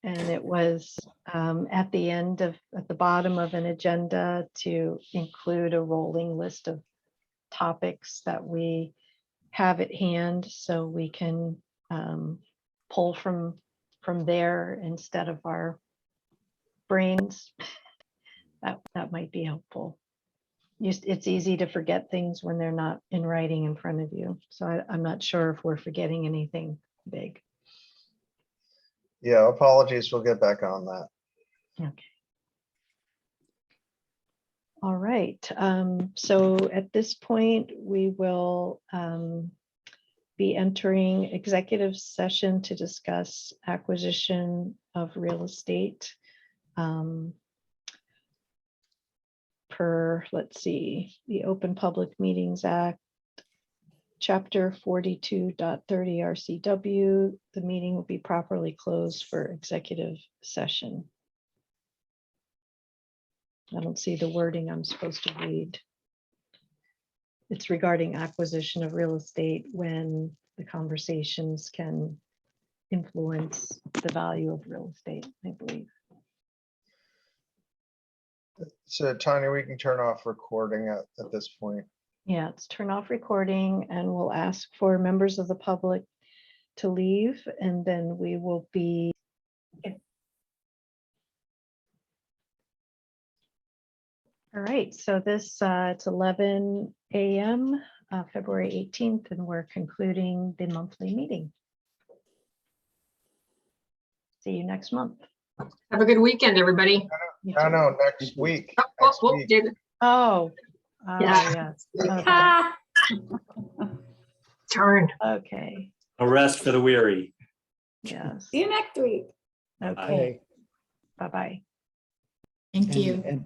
[SPEAKER 1] And it was at the bottom of an agenda to include a rolling list of topics that we have at hand, so we can pull from there instead of our brains. That might be helpful. It's easy to forget things when they're not in writing in front of you. So I'm not sure if we're forgetting anything big.
[SPEAKER 3] Yeah, apologies. We'll get back on that.
[SPEAKER 1] Okay. All right. So at this point, we will be entering executive session to discuss acquisition of real estate. Per, let's see, the Open Public Meetings Act, Chapter 42.30 RCW. The meeting will be properly closed for executive session. I don't see the wording I'm supposed to read. It's regarding acquisition of real estate when the conversations can influence the value of real estate, I believe.
[SPEAKER 3] So Tanya, we can turn off recording at this point.
[SPEAKER 1] Yeah, let's turn off recording and we'll ask for members of the public to leave, and then we will be. All right, so this it's 11 a.m. February 18th, and we're concluding the monthly meeting. See you next month.
[SPEAKER 11] Have a good weekend, everybody.
[SPEAKER 3] No, next week.
[SPEAKER 1] Oh,
[SPEAKER 11] Yeah.
[SPEAKER 1] yes. Okay.
[SPEAKER 11] Darn.
[SPEAKER 1] Okay.
[SPEAKER 12] A rest for the weary.
[SPEAKER 1] Yes.
[SPEAKER 15] See you next week.
[SPEAKER 1] Okay. Bye-bye.
[SPEAKER 14] Thank you.
[SPEAKER 5] And